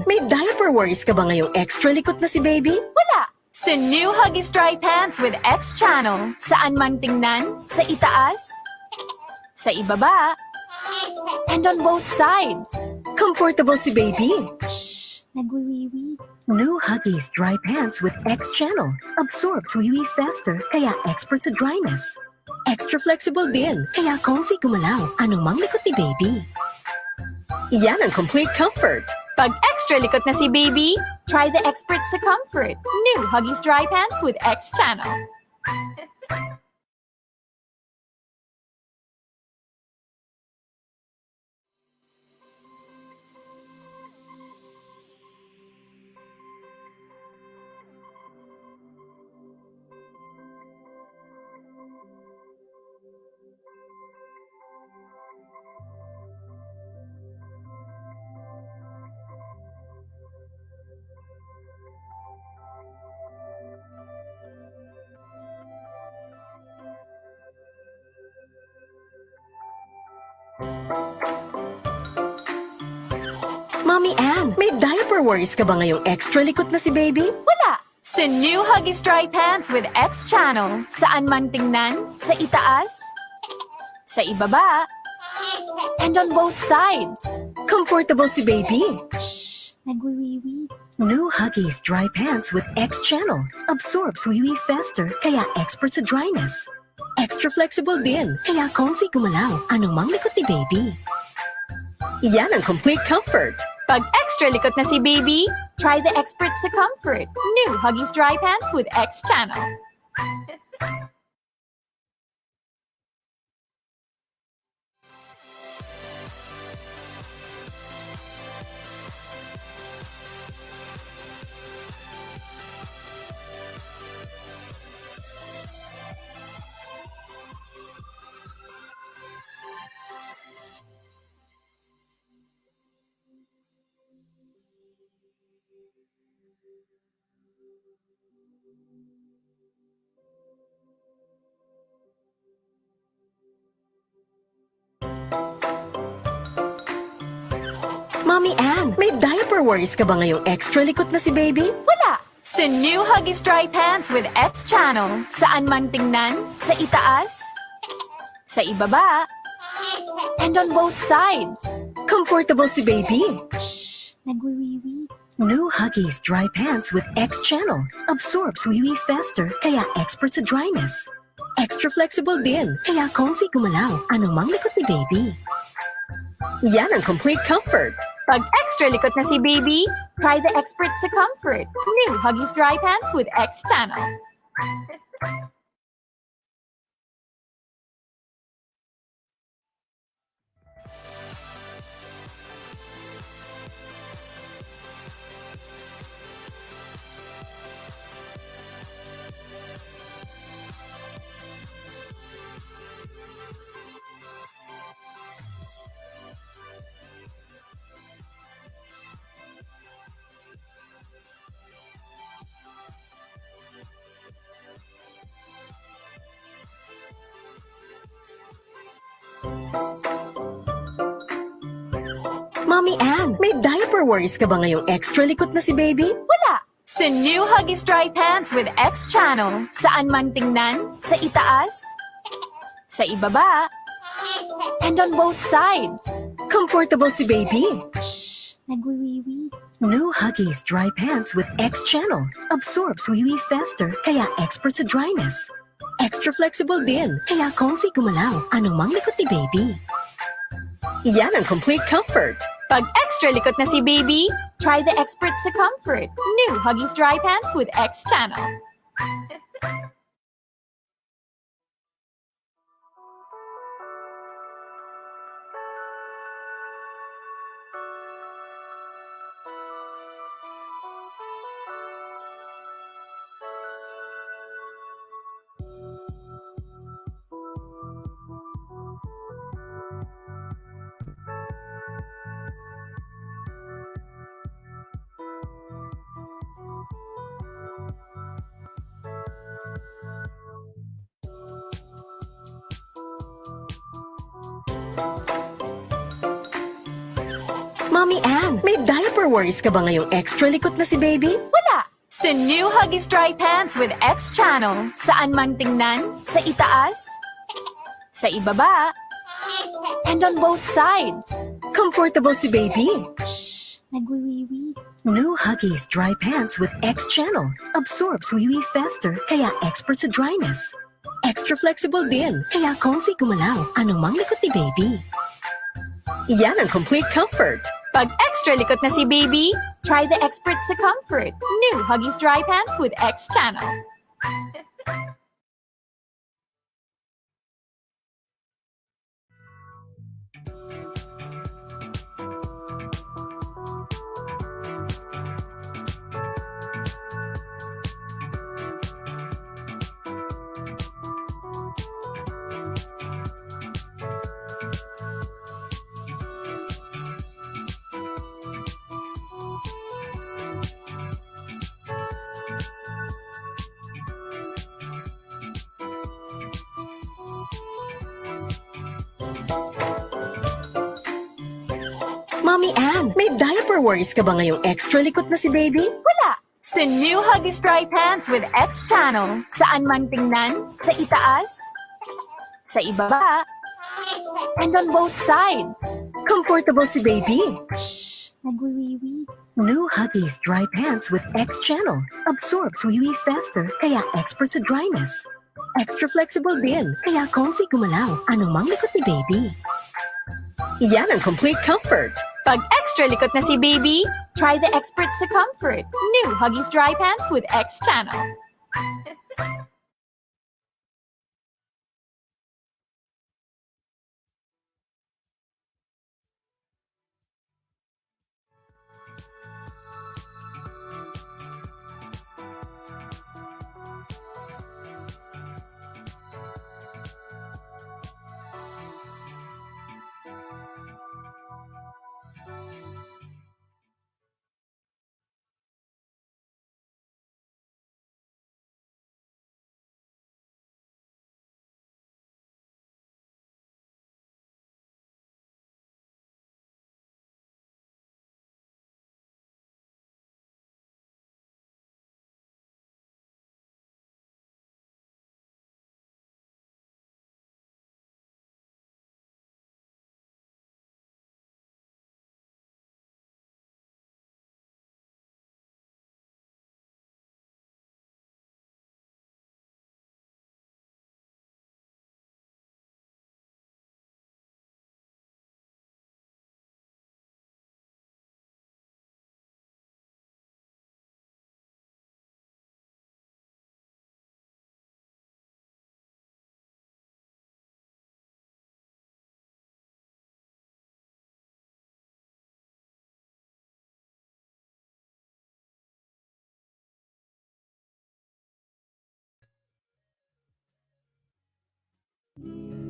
may diaper worries ka ba ngayong extra likot na si baby? Wala! Sa new Huggies Dry Pants with X Channel, saan man tingnan, sa itaas, sa ibaba, and on both sides. Comfortable si baby. Shh! Nagwiwiwi. New Huggies Dry Pants with X Channel. Absorbs wee-wee faster, kaya expert sa dryness. Extra flexible din, kaya comfy gumalaw anumang likot ni baby. Yan ang complete comfort. Pag extra likot na si baby, try the expert sa comfort. New Huggies Dry Pants with X Channel. Mommy Ann, may diaper worries ka ba ngayong extra likot na si baby? Wala! Sa new Huggies Dry Pants with X Channel, saan man tingnan, sa itaas, sa ibaba, and on both sides. Comfortable si baby. Shh! Nagwiwiwi. New Huggies Dry Pants with X Channel. Absorbs wee-wee faster, kaya expert sa dryness. Extra flexible din, kaya comfy gumalaw anumang likot ni baby. Yan ang complete comfort. Pag extra likot na si baby, try the expert sa comfort. New Huggies Dry Pants with X Channel. Mommy Ann, may diaper worries ka ba ngayong extra likot na si baby? Wala! Sa new Huggies Dry Pants with X Channel, saan man tingnan, sa itaas, sa ibaba, and on both sides. Comfortable si baby. Shh! Nagwiwiwi. New Huggies Dry Pants with X Channel. Absorbs wee-wee faster, kaya expert sa dryness. Extra flexible din, kaya comfy gumalaw anumang likot ni baby. Yan ang complete comfort. Pag extra likot na si baby, try the expert sa comfort. New Huggies Dry Pants with X Channel. Mommy Ann, may diaper worries ka ba ngayong extra likot na si baby? Wala! Sa new Huggies Dry Pants with X Channel, saan man tingnan, sa itaas, sa ibaba, and on both sides. Comfortable si baby. Shh! Nagwiwiwi. New Huggies Dry Pants with X Channel. Absorbs wee-wee faster, kaya expert sa dryness. Extra flexible din, kaya comfy gumalaw anumang likot ni baby. Yan ang complete comfort. Pag extra likot na si baby, try the expert sa comfort. New Huggies Dry Pants with X Channel. Mommy Ann, may diaper diaper worries ka ba ngayong extra likot na si baby? Wala! Sa new Huggies Dry Pants with X Channel. Saan man tingnan, sa itaas, sa ibaba, and on both sides. Comfortable si baby. Shh! Nagwiwiwi. New Huggies Dry Pants with X Channel. Absorbs wee-wee faster, kaya expert sa dryness. Extra flexible din, kaya comfy gumalaw anumang likot ni baby. Yan ang complete comfort. Pag extra likot na si baby, try the expert sa comfort. New Huggies Dry Pants with X Channel. Mommy Ann, may diaper worries ka ba ngayong extra likot na si baby? Wala! Sa new Huggies Dry Pants with X Channel. Saan man tingnan, sa itaas, sa ibaba, and on both sides. Comfortable si baby. Shh! Nagwiwiwi. New Huggies Dry Pants with X Channel. Absorbs wee-wee faster, kaya expert sa dryness. Extra flexible din, kaya comfy gumalaw anumang likot ni baby. Yan ang complete comfort. Pag extra likot na si baby, try the expert sa comfort. New Huggies Dry Pants with X Channel.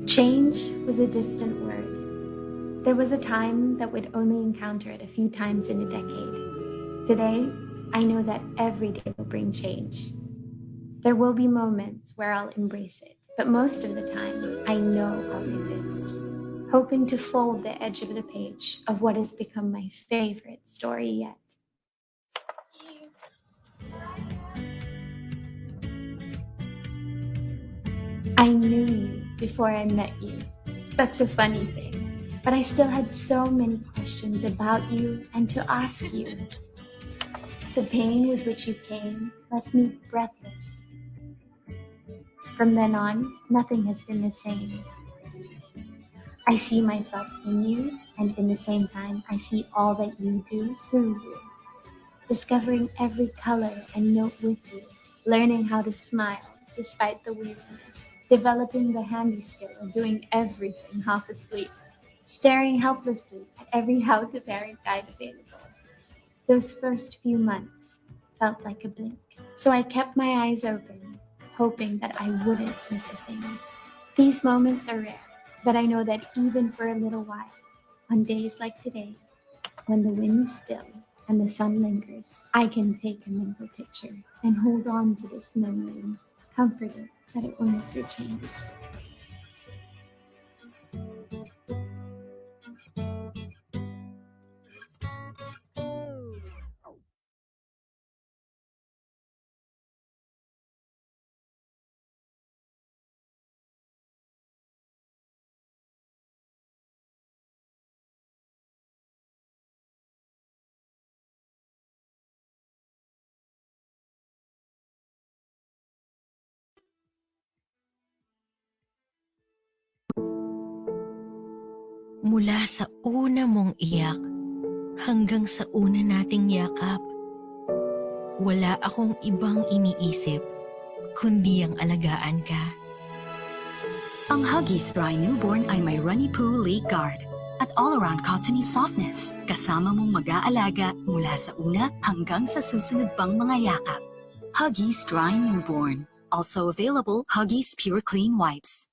Change was a distant word. There was a time that we'd only encounter it a few times in a decade. Today, I know that every day will bring change. There will be moments where I'll embrace it, but most of the time, I know I'll resist, hoping to fold the edge of the page of what has become my favorite story yet. I knew you before I met you. That's a funny thing. But I still had so many questions about you and to ask you. The pain with which you came left me breathless. From then on, nothing has been the same. I see myself in you, and in the same time, I see all that you do through you. Discovering every color and note with you, learning how to smile despite the weirdness, developing the handy skill of doing everything half asleep, staring helplessly at every how to parent guide available. Those first few months felt like a blink, so I kept my eyes open, hoping that I wouldn't miss a thing. These moments are rare, but I know that even for a little while, on days like today, when the wind is still and the sun lingers, I can take a mental picture and hold on to this memory, comforted that it will never change. Mula sa una mong iyak hanggang sa una nating yakap, wala akong ibang iniisip kundi ang alagaan ka. Ang Huggies Dry Newborn ay may runny poo leg guard at all-around cottony softness, kasama mong mag-aalaga mula sa una hanggang sa susunod pang mga yakap. Huggies Dry Newborn. Also available, Huggies Pure Clean Wipes.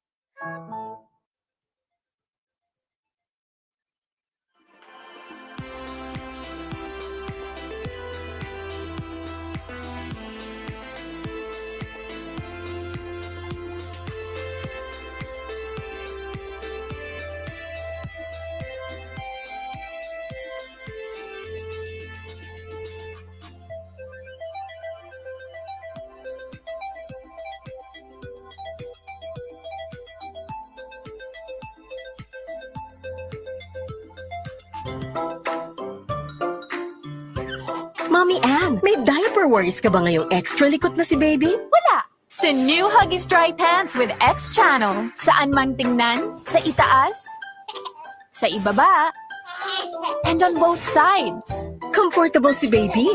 Mommy Ann, may diaper worries ka ba ngayong extra likot na si baby? Wala! Sa new Huggies Dry Pants with X Channel. Saan man tingnan, sa itaas, sa ibaba, and on both sides. Comfortable si baby.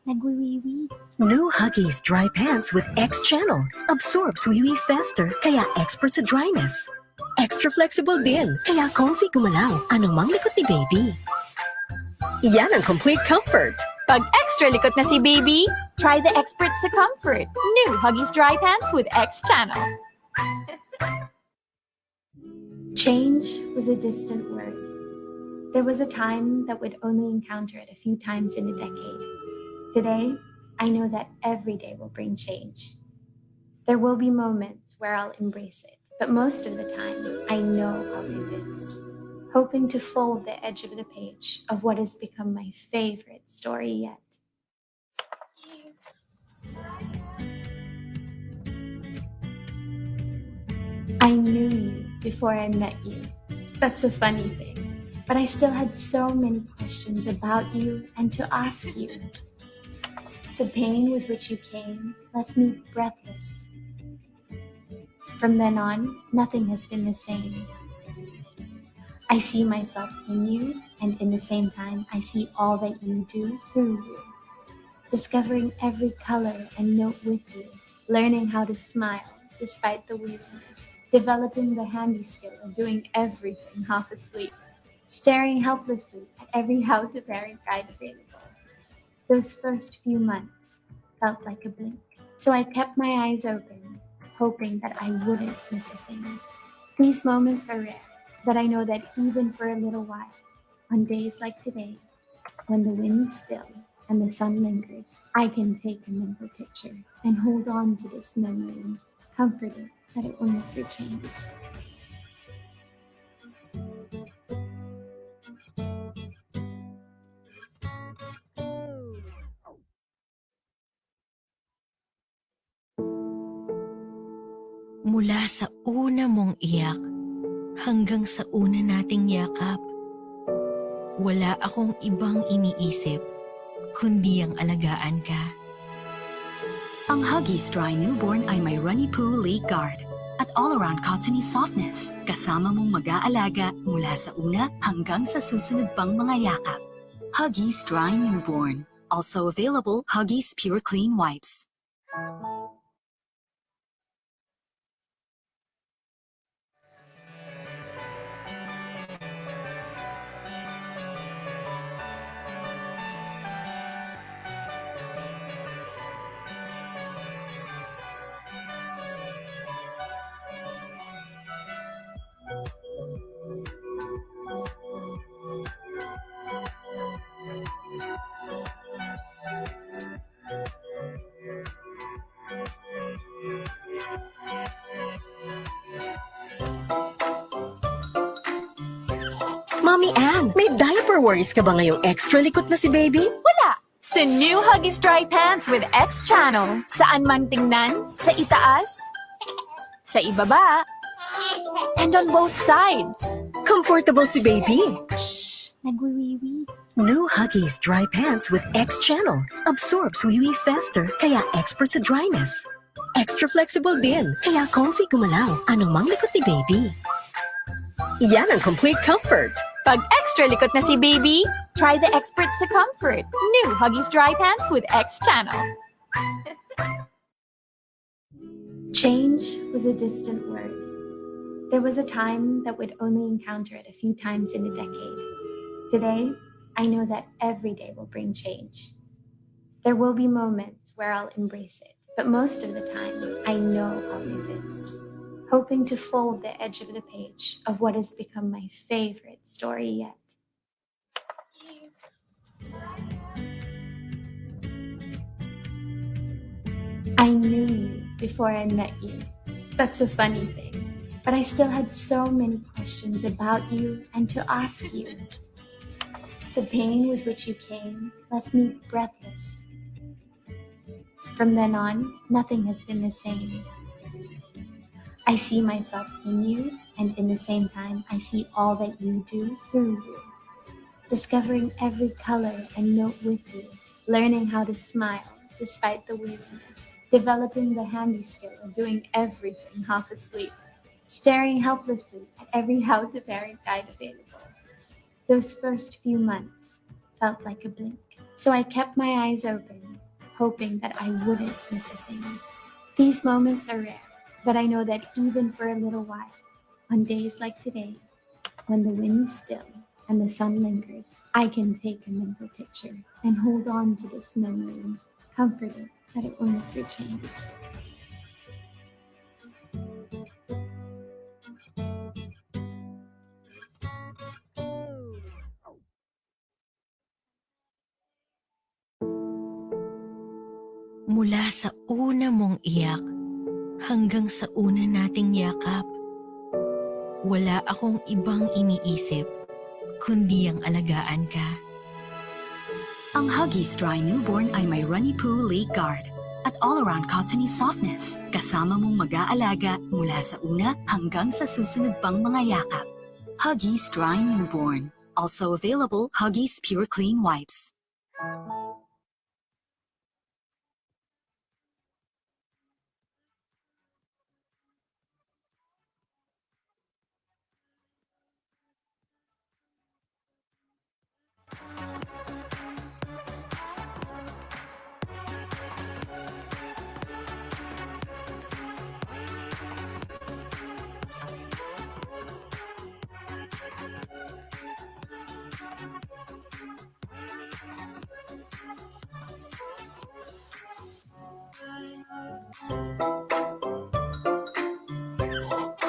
Nagwiwiwi. New Huggies Dry Pants with X Channel. Absorbs wee-wee faster, kaya expert sa dryness. Extra flexible din, kaya comfy gumalaw anumang likot ni baby. Yan ang complete comfort. Pag extra likot na si baby, try the expert sa comfort. New Huggies Dry Pants with X Channel. Change was a distant word. There was a time that would only encounter it a few times in a decade. Today, I know that every day will bring change. There will be moments where I'll embrace it, but most of the time, I know I'll resist, hoping to fold the edge of the page of what has become my favorite story yet. I knew you before I met you. That's a funny thing. But I still had so many questions about you and to ask you. The pain with which you came left me breathless. From then on, nothing has been the same. I see myself in you, and in the same time, I see all that you do through you. Discovering every color and note with you, learning how to smile despite the weirdness, developing the handy skill of doing everything half asleep, staring helplessly at every how to parent guide available. Those first few months felt like a blink, so I kept my eyes open, hoping that I wouldn't miss a thing. These moments are rare, but I know that even for a little while, on days like today, when the wind's still and the sun lingers, I can take a mental picture and hold on to this memory, comforted that it will never change. Mula sa una mong iyak hanggang sa una nating yakap, wala akong ibang iniisip kundi ang alagaan ka. Ang Huggies Dry Newborn ay may runny poo leg guard at all-around cottony softness, kasama mong mag-aalaga mula sa una hanggang sa susunod pang mga yakap. Huggies Dry Newborn. Also available, Huggies Pure Clean Wipes. Mommy Ann, may diaper worries ka ba ngayong extra likot na si baby? Wala! Sa new Huggies Dry Pants with X Channel. Saan man tingnan, sa itaas, sa ibaba, and on both sides. Comfortable si baby. Nagwiwiwi. New Huggies Dry Pants with X Channel. Absorbs wee-wee faster, kaya expert sa dryness. Extra flexible din, kaya comfy gumalaw anumang likot ni baby. Iyan ang complete comfort. Pag extra likot na si baby, try the experts sa comfort. New Huggies Dry Pants with X Channel. Change was a distant word. There was a time that we'd only encounter it a few times in a decade. Today, I know that every day will bring change. There will be moments where I'll embrace it, but most of the time, I know I'll resist, hoping to fold the edge of the page of what has become my favorite story yet. I knew you before I met you. That's a funny thing. But I still had so many questions about you and to ask you. The pain with which you came left me breathless. From then on, nothing has been the same. I see myself in you, and in the same time, I see all that you do through you. Discovering every color and note with you, learning how to smile despite the weirdness, developing the handy skill of doing everything half asleep, staring helplessly at every how to parent guide available. Those first few months felt like a blink, so I kept my eyes open, hoping that I wouldn't miss a thing. These moments are rare, but I know that even for a little while, on days like today, when the wind's still and the sun lingers, I can take a mental picture and hold on to this memory, comforted that it will never change. Mula sa una mong iyak hanggang sa una nating yakap, wala akong ibang iniisip kundi ang alagaan ka. Ang Huggies Dry Newborn ay may runny poo leg guard at all-around cottony softness. Kasama mong mag-aalaga mula sa una hanggang sa susunod pang mga yakap. Huggies Dry Newborn. Also available, Huggies Pure Clean Wipes.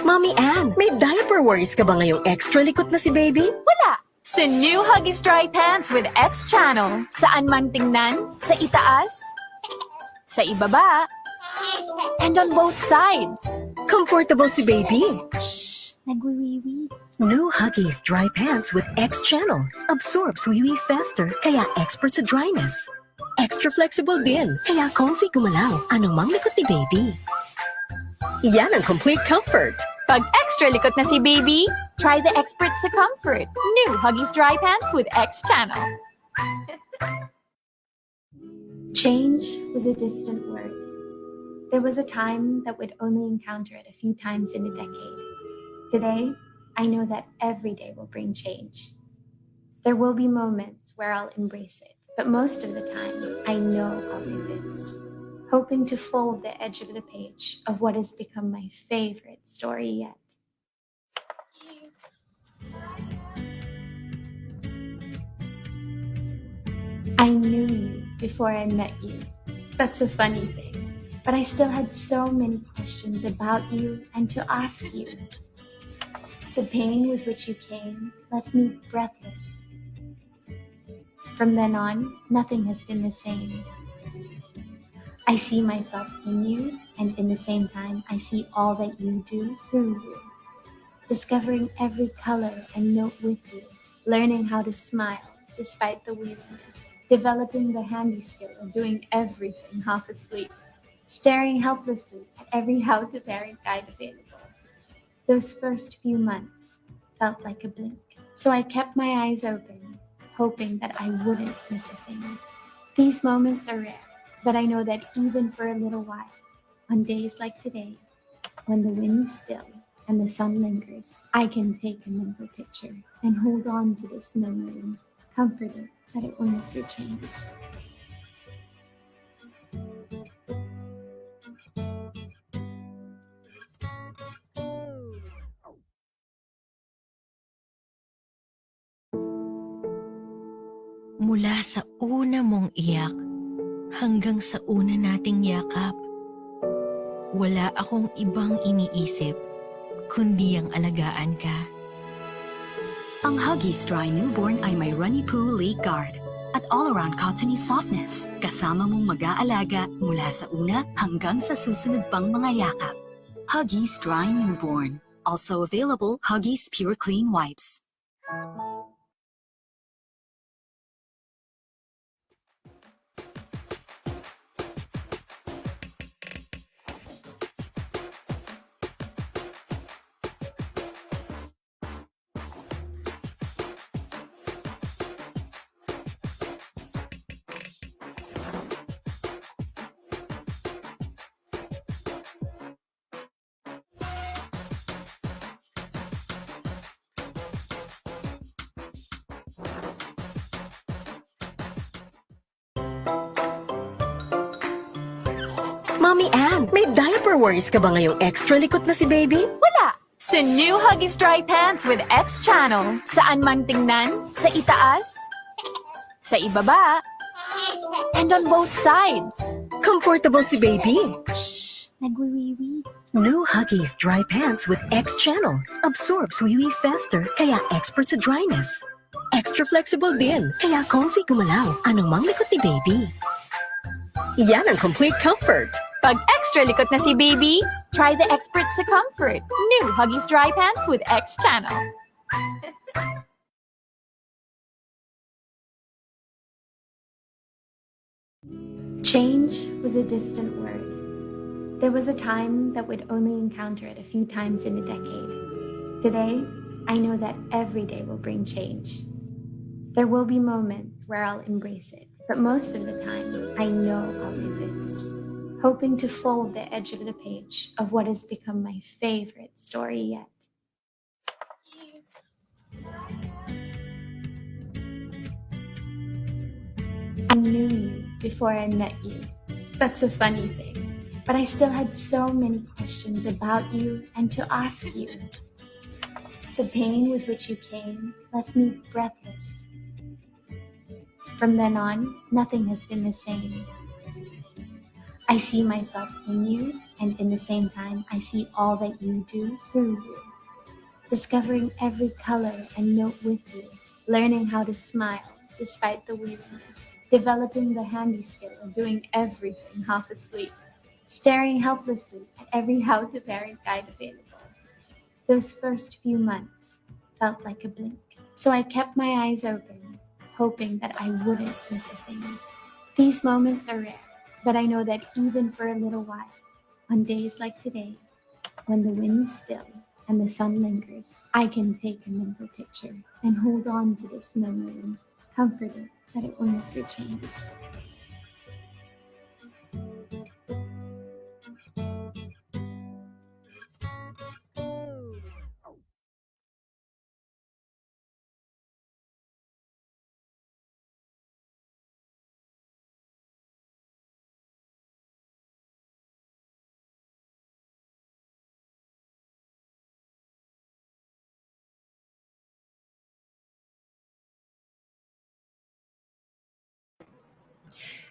Mommy Ann, may diaper worries ka ba ngayong extra likot na si baby? Wala! Sa new Huggies Dry Pants with X Channel. Saan man tingnan, sa itaas, sa ibaba, and on both sides. Comfortable si baby. Nagwiwiwi. New Huggies Dry Pants with X Channel. Absorbs wee faster, kaya expert sa dryness. Extra flexible din, kaya comfy gumalaw anumang likot ni baby. Iyan ang complete comfort. Pag extra likot na si baby, try the experts sa comfort. New Huggies Dry Pants with X Channel. Change was a distant word. There was a time that we'd only encounter it a few times in a decade. Today, I know that every day will bring change. There will be moments where I'll embrace it, but most of the time, I know I'll resist, hoping to fold the edge of the page of what has become my favorite story yet. I knew you before I met you. That's a funny thing. But I still had so many questions about you and to ask you. The pain with which you came left me breathless. From then on, nothing has been the same. I see myself in you, and in the same time, I see all that you do through you. Discovering every color and note with you, learning how to smile despite the weirdness, developing the handy skill of doing everything half asleep, staring helplessly at every how to parent guide available. Those first few months felt like a blink, so I kept my eyes open, hoping that I wouldn't miss a thing. These moments are rare, but I know that even for a little while, on days like today, when the wind's still and the sun lingers, I can take a mental picture and hold on to this memory, comforted that it will never change. Mula sa una mong iyak hanggang sa una nating yakap, wala akong ibang iniisip kundi ang alagaan ka. Ang Huggies Dry Newborn ay may runny poo leg guard at all-around cottony softness. Kasama mong mag-aalaga mula sa una hanggang sa susunod pang mga yakap. Huggies Dry Newborn. Also available, Huggies Pure Clean Wipes. Mommy Ann, may diaper worries ka ba ngayong extra likot na si baby? Wala! Sa new Huggies Dry Pants with X Channel. Saan man tingnan, sa itaas, sa ibaba, and on both sides. Comfortable si baby. Nagwiwiwi. New Huggies Dry Pants with X Channel. Absorbs wee-wee faster, kaya expert sa dryness. Extra flexible din, kaya comfy gumalaw anumang likot ni baby. Yan ang complete comfort. Pag extra likot na si baby, try the expert sa comfort. New Huggies Dry Pants with X Channel. Change was a distant word. There was a time that would only encounter it a few times in a decade. Today, I know that every day will bring change. There will be moments where I'll embrace it, but most of the time, I know I'll resist, hoping to fold the edge of the page of what has become my favorite story yet. I knew you before I met you. That's a funny thing. But I still had so many questions about you and to ask you. The pain with which you came left me breathless. From then on, nothing has been the same. I see myself in you, and in the same time, I see all that you do through you. Discovering every color and note with you, learning how to smile despite the weariness, developing the handy skill of doing everything half asleep, staring helplessly at every how to parent guide available. Those first few months felt like a blink, so I kept my eyes open, hoping that I wouldn't miss a thing. These moments are rare, but I know that even for a little while, on days like today, when the wind's still and the sun lingers, I can take a mental picture and hold on to this memory, comforted that it will never change.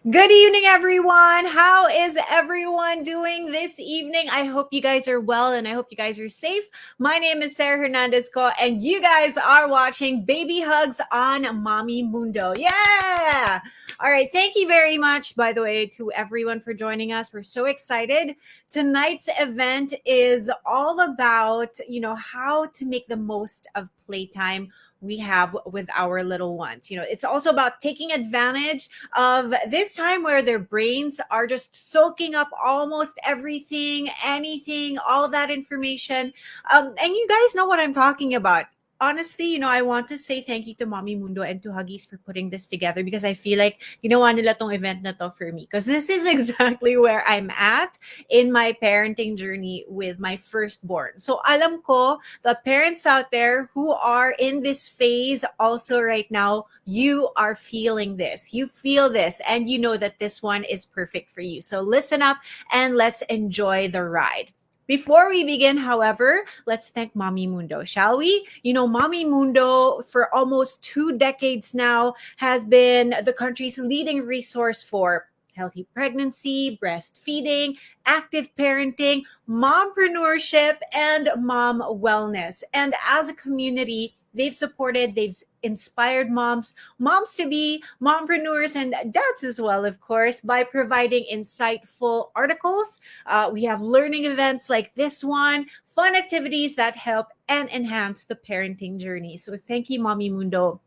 Good evening, everyone. How is everyone doing this evening? I hope you guys are well and I hope you guys are safe. My name is Sarah Hernandez Co, and you guys are watching Baby Hugs on Mommy Mundo. Yeah! All right. Thank you very much, by the way, to everyone for joining us. We're so excited. Tonight's event is all about, how to make the most of playtime we have with our little ones. It's also about taking advantage of this time where their brains are just soaking up almost everything, anything, all that information. And you guys know what I'm talking about. honestly, I want to say thank you to Mommy Mundo and to Huggies for putting this together because I feel like ginawa nila tong event na to for me because this is exactly where I'm at in my parenting journey with my firstborn. So alam ko, the parents out there who are in this phase also right now, you are feeling this. You feel this and you know that this one is perfect for you. So listen up and let's enjoy the ride. Before we begin, however, let's thank Mommy Mundo, shall we? Mommy Mundo, for almost 2 decades now, has been the country's leading resource for healthy pregnancy, breastfeeding, active parenting, mompreneurship, and mom wellness. And as a community, they've inspired moms to be mompreneurs and dads as well, of course, by providing insightful articles. We have learning events like this one, fun activities that help and enhance the parenting journey. So thank you, Mommy Mundo,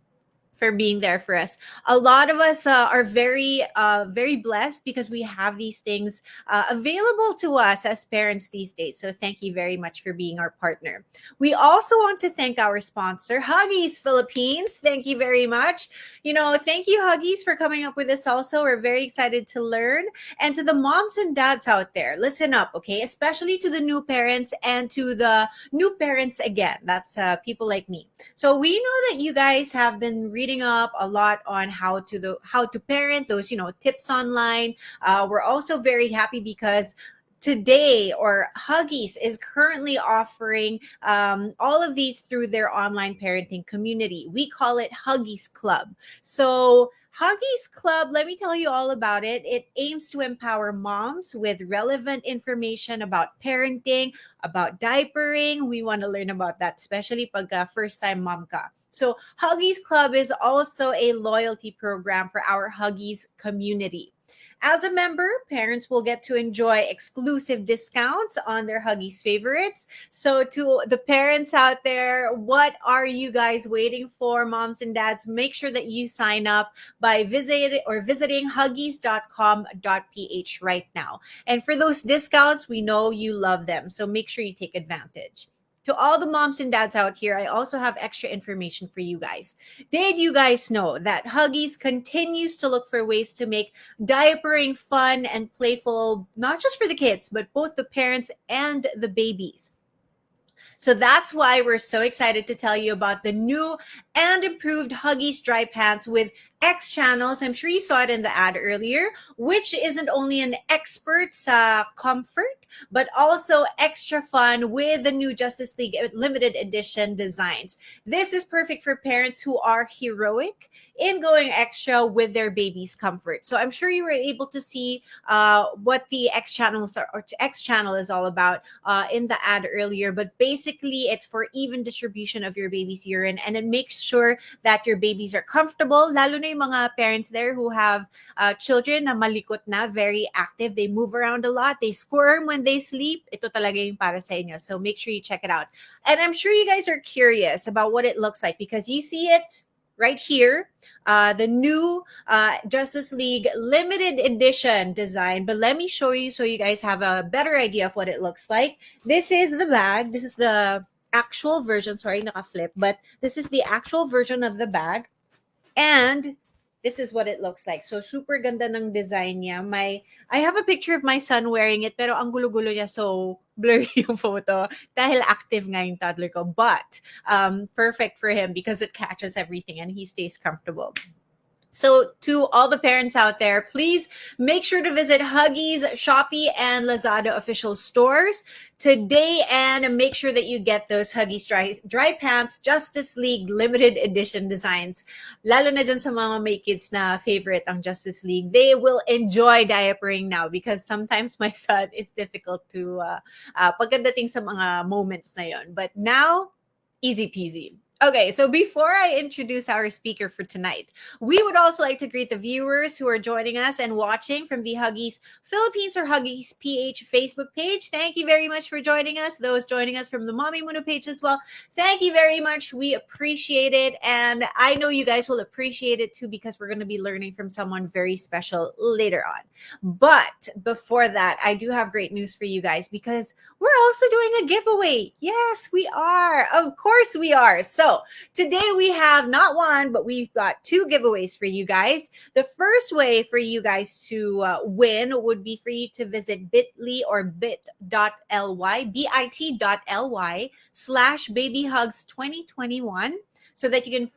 for being there for us. A lot of us are very, very blessed because we have these things available to us as parents these days. So thank you very much for being our partner. We also want to thank our sponsor, Huggies Philippines. Thank you very much. Thank you, Huggies, for coming up with this also. We're very excited to learn. And to the moms and dads out there, listen up, okay? Especially to the new parents and to the new parents again. That's people like me. So we know that you guys have been reading up a lot on how to parent, those tips online. We're also very happy because today, or Huggies is currently offering all of these through their online parenting community. We call it Huggies Club. So Huggies Club, let me tell you all about it. It aims to empower moms with relevant information about parenting, about diapering. We want to learn about that, especially pag first-time mom ka. So Huggies Club is also a loyalty program for our Huggies community. As a member, parents will get to enjoy exclusive discounts on their Huggies favorites. So to the parents out there, what are you guys waiting for, moms and dads? Make sure that you sign up by visiting huggies.com.ph right now. And for those discounts, we know you love them. So make sure you take advantage. To all the moms and dads out here, I also have extra information for you guys. Did you guys know that Huggies continues to look for ways to make diapering fun and playful, not just for the kids, but both the parents and the babies? So that's why we're so excited to tell you about the new and improved Huggies dry pants with X channels. I'm sure you saw it in the ad earlier, which isn't only an expert's comfort, but also extra fun with the new Justice League limited edition designs. This is perfect for parents who are heroic in going extra with their baby's comfort. So I'm sure you were able to see what the X channels or X channel is all about in the ad earlier. But basically, it's for even distribution of your baby's urine, and it makes sure that your babies are comfortable. Lalo na yung mga parents there who have children na malikot na, very active. They move around a lot. They squirm when they sleep. Ito talaga yung para sa inyo. So make sure you check it out. And I'm sure you guys are curious about what it looks like because you see it right here, the new Justice League limited edition design. But let me show you so you guys have a better idea of what it looks like. This is the bag. This is the actual version. Sorry, naka-flip. But this is the actual version of the bag. And this is what it looks like. So super ganda ng design niya. I have a picture of my son wearing it, pero ang gulo-gulo niya, so blurry yung photo dahil active nga yung toddler ko. But perfect for him because it catches everything and he stays comfortable. So to all the parents out there, please make sure to visit Huggies, Shopee, and Lazada official stores today and make sure that you get those Huggies dry pants Justice League limited edition designs. Lalo na dyan sa mga may kids na favorite ang Justice League. They will enjoy diapering now because sometimes my son is difficult to pagdating sa mga moments na yon. But now, easy peasy. Okay, so before I introduce our speaker for tonight, we would also like to greet the viewers who are joining us and watching from the Huggies Philippines or Huggies PH Facebook page. Thank you very much for joining us. Those joining us from the Mommy Mundo page as well, thank you very much. We appreciate it. And I know you guys will appreciate it too because we're going to be learning from someone very special later on. But before that, I do have great news for you guys because we're also doing a giveaway. Yes, we are. Of course we are. So So today we have not one, but we've got two giveaways for you guys. The first way for you guys to win would be for you to visit bit.ly or bit.ly/babyhugs2021 so that you can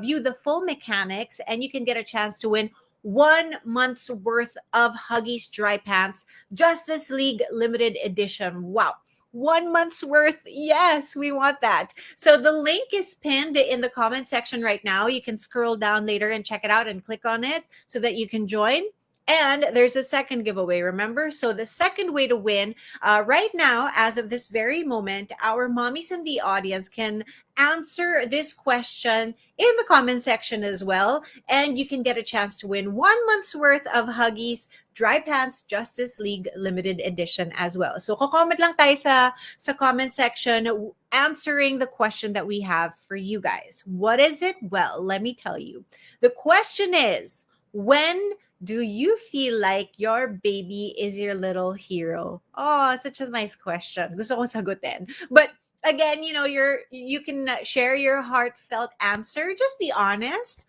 view the full mechanics and you can get a chance to win 1 month's worth of Huggies dry pants Justice League limited edition. Wow. 1 month's worth. Yes, we want that. So the link is pinned in the comment section right now. You can scroll down later and check it out and click on it so that you can join. And there's a second giveaway, remember? So the second way to win right now, as of this very moment, our mommies in the audience can answer this question in the comment section as well. And you can get a chance to win 1 month's worth of Huggies Dry Pants Justice League Limited Edition as well. So comment lang tayo sa comment section answering the question that we have for you guys. What is it? Well, let me tell you. The question is, when do you feel like your baby is your little hero? Oh, such a nice question. Gusto kong sagutin. But again, you can share your heartfelt answer. Just be honest.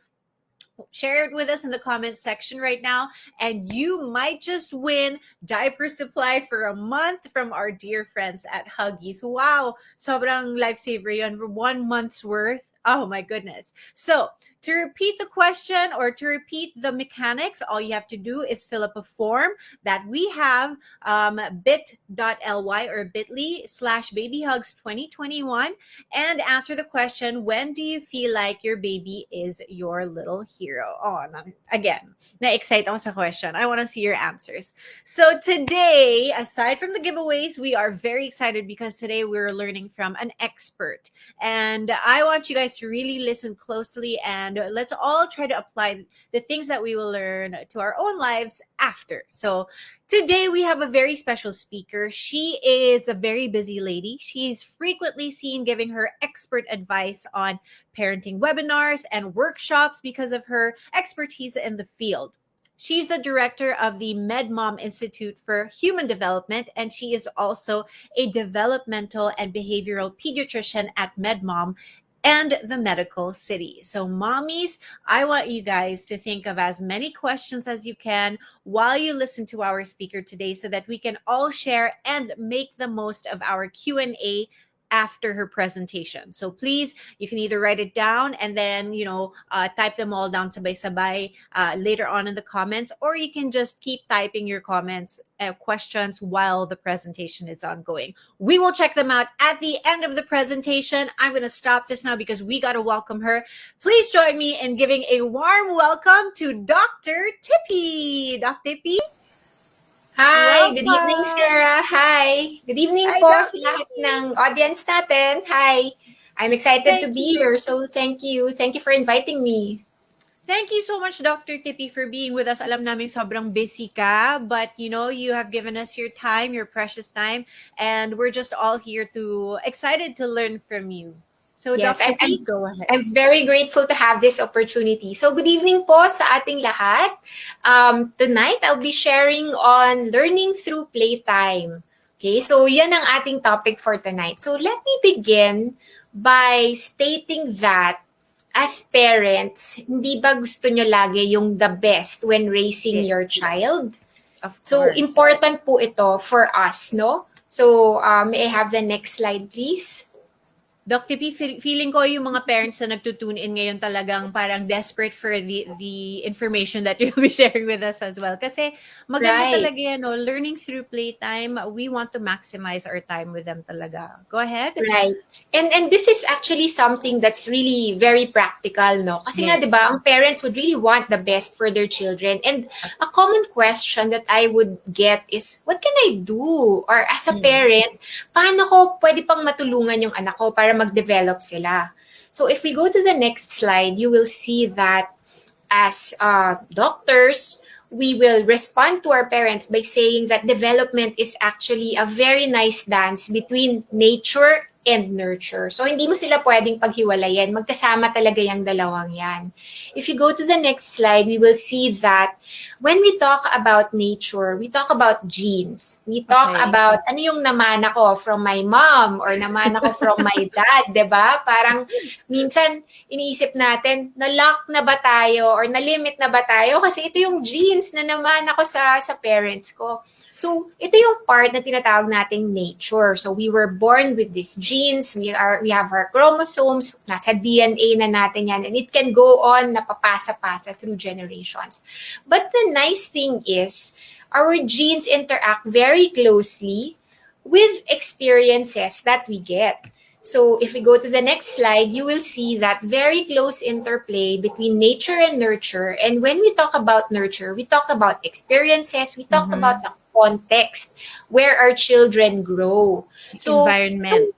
Share it with us in the comment section right now, and you might just win diaper supply for a month from our dear friends at Huggies. Wow, sobrang lifesaver yun for 1 month's worth. Oh my goodness. So to repeat the question or to repeat the mechanics, all you have to do is fill up a form that we have, bit.ly or bit.ly/babyhugs2021, and answer the question, when do you feel like your baby is your little hero? Oh, again, na-excite ako sa question. I want to see your answers. So today, aside from the giveaways, we are very excited because today we're learning from an expert. And I want you guys to really listen closely, and let's all try to apply the things that we will learn to our own lives after. So today we have a very special speaker. She is a very busy lady. She's frequently seen giving her expert advice on parenting webinars and workshops because of her expertise in the field. She's the director of the MedMom Institute for Human Development, and she is also a developmental and behavioral pediatrician at MedMom and the Medical City. So mommies, I want you guys to think of as many questions as you can while you listen to our speaker today so that we can all share and make the most of our Q&A after her presentation. So please, you can either write it down and then, type them all down sabay-sabay later on in the comments, or you can just keep typing your comments, questions while the presentation is ongoing. We will check them out at the end of the presentation. I'm going to stop this now because we got to welcome her. Please join me in giving a warm welcome to Dr. Tippy. Dr. Tippy? Hi, Welcome. good evening, Sarah. Hi. Good evening Hi, po Doc sa lahat ng audience natin. Hi. I'm excited to be here, so thank you. Thank you for inviting me. Thank you so much, Dr. Tippy, for being with us. Alam namin sobrang busy ka, but you have given us your time, your precious time, and we're just all here excited to learn from you. So, Yes, Dr. Tippy, go ahead. I'm very grateful to have this opportunity. So good evening po sa ating lahat. Tonight, I'll be sharing on learning through playtime. Okay, so yan ang ating topic for tonight. So let me begin by stating that as parents, hindi ba gusto nyo lagi yung the best when raising your child? Of So course. important po ito for us, no? So may I have the next slide, please? Dr. P, feeling ko yung mga parents na nagtutune in ngayon talagang parang desperate for the information that you'll be sharing with us as well. Kasi maganda Right. talaga yan, learning through playtime. We want to maximize our time with them talaga. Go ahead. Right. And this is actually something that's really very practical, no? Kasi nga, Yes. di ba, ang parents would really want the best for their children. And a common question that I would get is, what can I do? Or as a parent, paano ko pwede pang matulungan yung anak ko para mag-develop sila? So if we go to the next slide, you will see that as doctors, we will respond to our parents by saying that development is actually a very nice dance between nature and nurture. So, hindi mo sila pwedeng paghiwalayin. Magkasama talaga yung dalawang yan. If you go to the next slide, we will see that when we talk about nature, we talk about genes. We talk about ano yung naman ako from my mom or naman ako from my dad, 'di ba? Parang minsan iniisip natin, na-lock na ba tayo or na-limit na ba tayo kasi ito yung genes na naman ako sa parents ko. So, ito yung part na tinatawag nating nature. So, we were born with these genes, we have our chromosomes, nasa DNA na natin yan, and it can go on, napapasa-pasa through generations. But the nice thing is, our genes interact very closely with experiences that we get. So, if we go to the next slide, you will see that very close interplay between nature and nurture. And when we talk about nurture, we talk about experiences, we talk about the context where our children grow. So, Environment.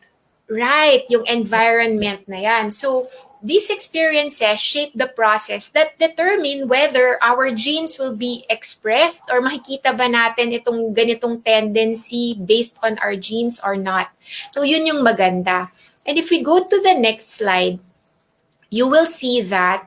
Right, yung environment na yan. So, these experiences shape the process that determine whether our genes will be expressed or makikita ba natin itong ganitong tendency based on our genes or not. So, yun yung maganda. And if we go to the next slide, you will see that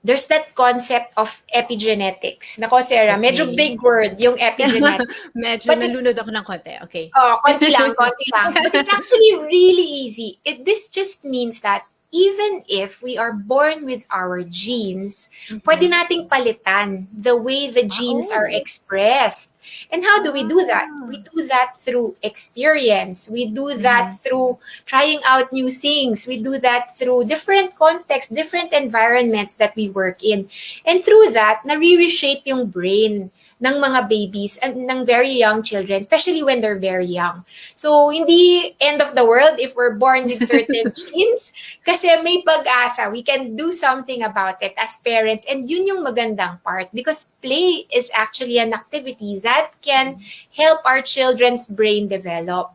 there's that concept of epigenetics. Nako, Sarah, medyo big word yung epigenetics. Medyo nalunod ako ng konti. Okay. Oh, konti lang. But it's actually really easy. This just means that even if we are born with our genes, pwede nating palitan the way the genes are expressed. And how do we do that? We do that through experience. We do that through trying out new things. We do that through different contexts, different environments that we work in. And through that, nare-reshape yung brain ng mga babies and ng very young children, especially when they're very young. So, hindi end of the world if we're born with certain genes kasi may pag-asa. We can do something about it as parents, and yun yung magandang part because play is actually an activity that can help our children's brain develop.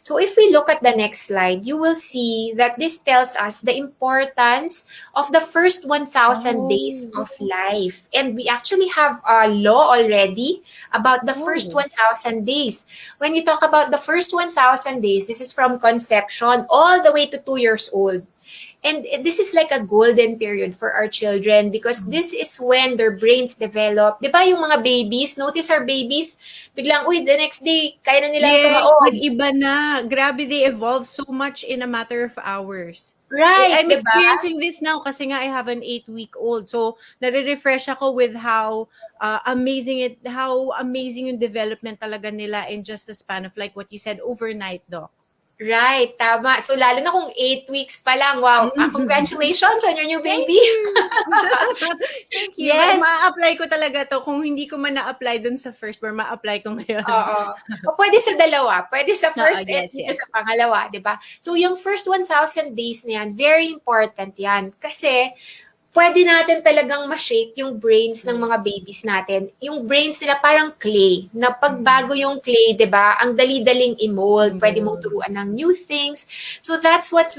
So if we look at the next slide, you will see that this tells us the importance of the first 1,000 days of life. And we actually have a law already about the first 1,000 days. When you talk about the first 1,000 days, this is from conception all the way to 2 years old. And this is like a golden period for our children because this is when their brains develop. Di ba yung mga babies, notice our babies, biglang, the next day, kaya na nilang tumaon. Nag-iba na. Grabe, they evolve so much in a matter of hours. Right, I'm diba? experiencing this now kasi nga I have an 8-week-old. So, nare-refresh ako with how amazing yung development talaga nila in just a span of like what you said, overnight, Doc. Right, tama. So, lalo na kung 8 weeks pa lang. Wow, congratulations on your new baby. Thank you. Yes. Ma-apply ko talaga to. Kung hindi ko man na-apply dun sa first bar, ma-apply ko ngayon. Oo. O pwede sa dalawa. Pwede sa first yes, and sa pangalawa, di ba? So, yung first 1,000 days na yan, very important yan. Kasi, pwede natin talagang ma-shape yung brains ng mga babies natin. Yung brains nila parang clay. Na pagbago yung clay, 'di ba? Ang dali-daling i-mold, pwede mong turuan ng new things. So that's what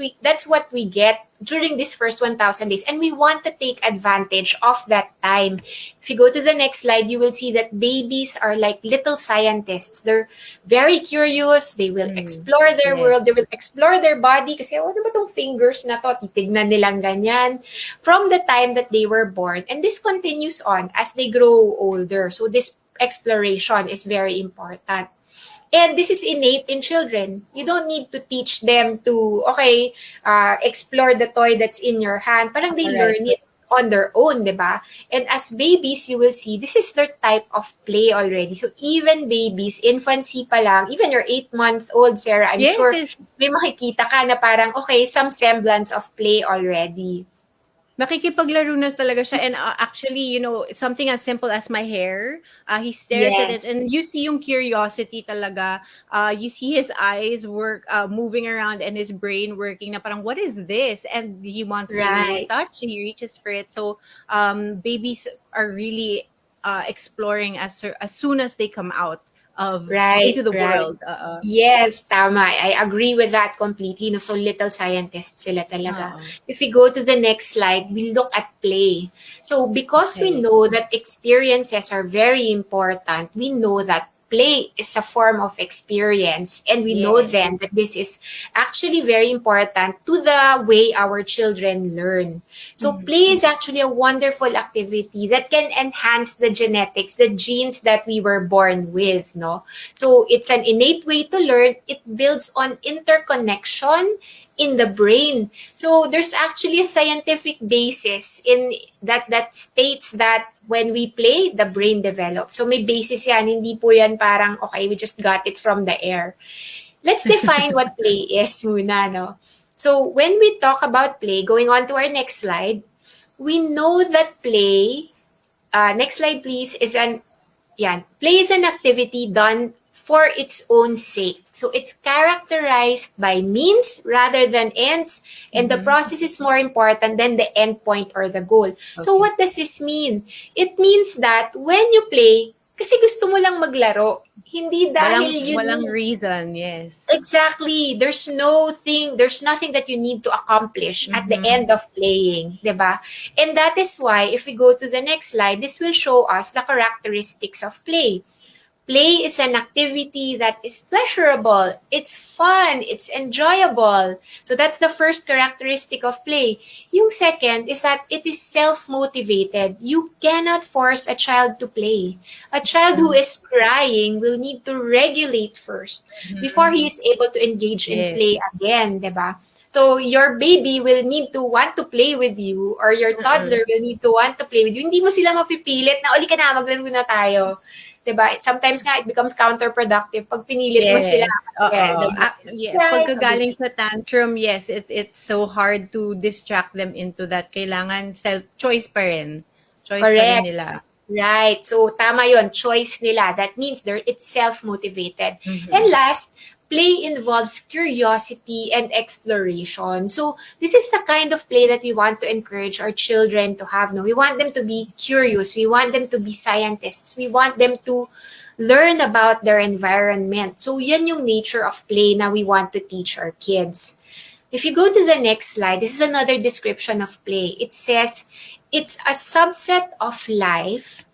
we get during this first 1,000 days, and we want to take advantage of that time. If you go to the next slide, you will see that babies are like little scientists. They're very curious. They will explore their world. They will explore their body. Kasi, ano ba tong fingers na to? Titignan nilang ganyan. From the time that they were born. And this continues on as they grow older. So, this exploration is very important. And this is innate in children. You don't need to teach them to, explore the toy that's in your hand. Parang they learn it on their own, di ba? And as babies, you will see, this is their type of play already. So even babies, infancy pa lang, even your 8-month-old, Sarah, I'm sure may makikita ka na parang, some semblance of play already. Makikipaglaro na talaga siya, and actually, something as simple as my hair, he stares at it and you see yung curiosity talaga. You see his eyes moving around and his brain working na parang, what is this? And he wants to touch, he reaches for it. So babies are really exploring as soon as they come out into the world. Yes, tama. I agree with that completely. No? So little scientists sila talaga. If we go to the next slide, we look at play. So because we know that experiences are very important, we know that play is a form of experience. And we know then that this is actually very important to the way our children learn. So play is actually a wonderful activity that can enhance the genetics, the genes that we were born with, no? So it's an innate way to learn. It builds on interconnection in the brain. So there's actually a scientific basis in that states that when we play, the brain develops. So may basis yan, hindi po yan parang, okay, we just got it from the air. Let's define what play is muna, no? So when we talk about play, going on to our next slide, we know that play, next slide please, play is an activity done for its own sake. So it's characterized by means rather than ends, and the process is more important than the end point or the goal. Okay. So what does this mean? It means that when you play, kasi gusto mo lang maglaro, hindi dahil walang reason, yes. Exactly. There's nothing that you need to accomplish at the end of playing, diba? And that is why, if we go to the next slide, this will show us the characteristics of play. Play is an activity that is pleasurable, it's fun, it's enjoyable. So that's the first characteristic of play. Yung second is that it is self-motivated. You cannot force a child to play. A child who is crying will need to regulate first before he is able to engage in play again, diba? So your baby will need to want to play with you, or your toddler will need to want to play with you. Hindi mo sila mapipilit na, uli ka na, maglaro na tayo. Diba? Sometimes nga, it becomes counterproductive pag pinilit mo sila. Pagkagaling sa tantrum, yes, it's so hard to distract them into that. Kailangan choice pa rin. Choice pa rin nila. Right. So, tama yon, choice nila. That means it's self-motivated. And last, play involves curiosity and exploration. So, this is the kind of play that we want to encourage our children to have. No? We want them to be curious. We want them to be scientists. We want them to learn about their environment. So, yan yung nature of play na we want to teach our kids. If you go to the next slide, this is another description of play. It says, it's a subset of life,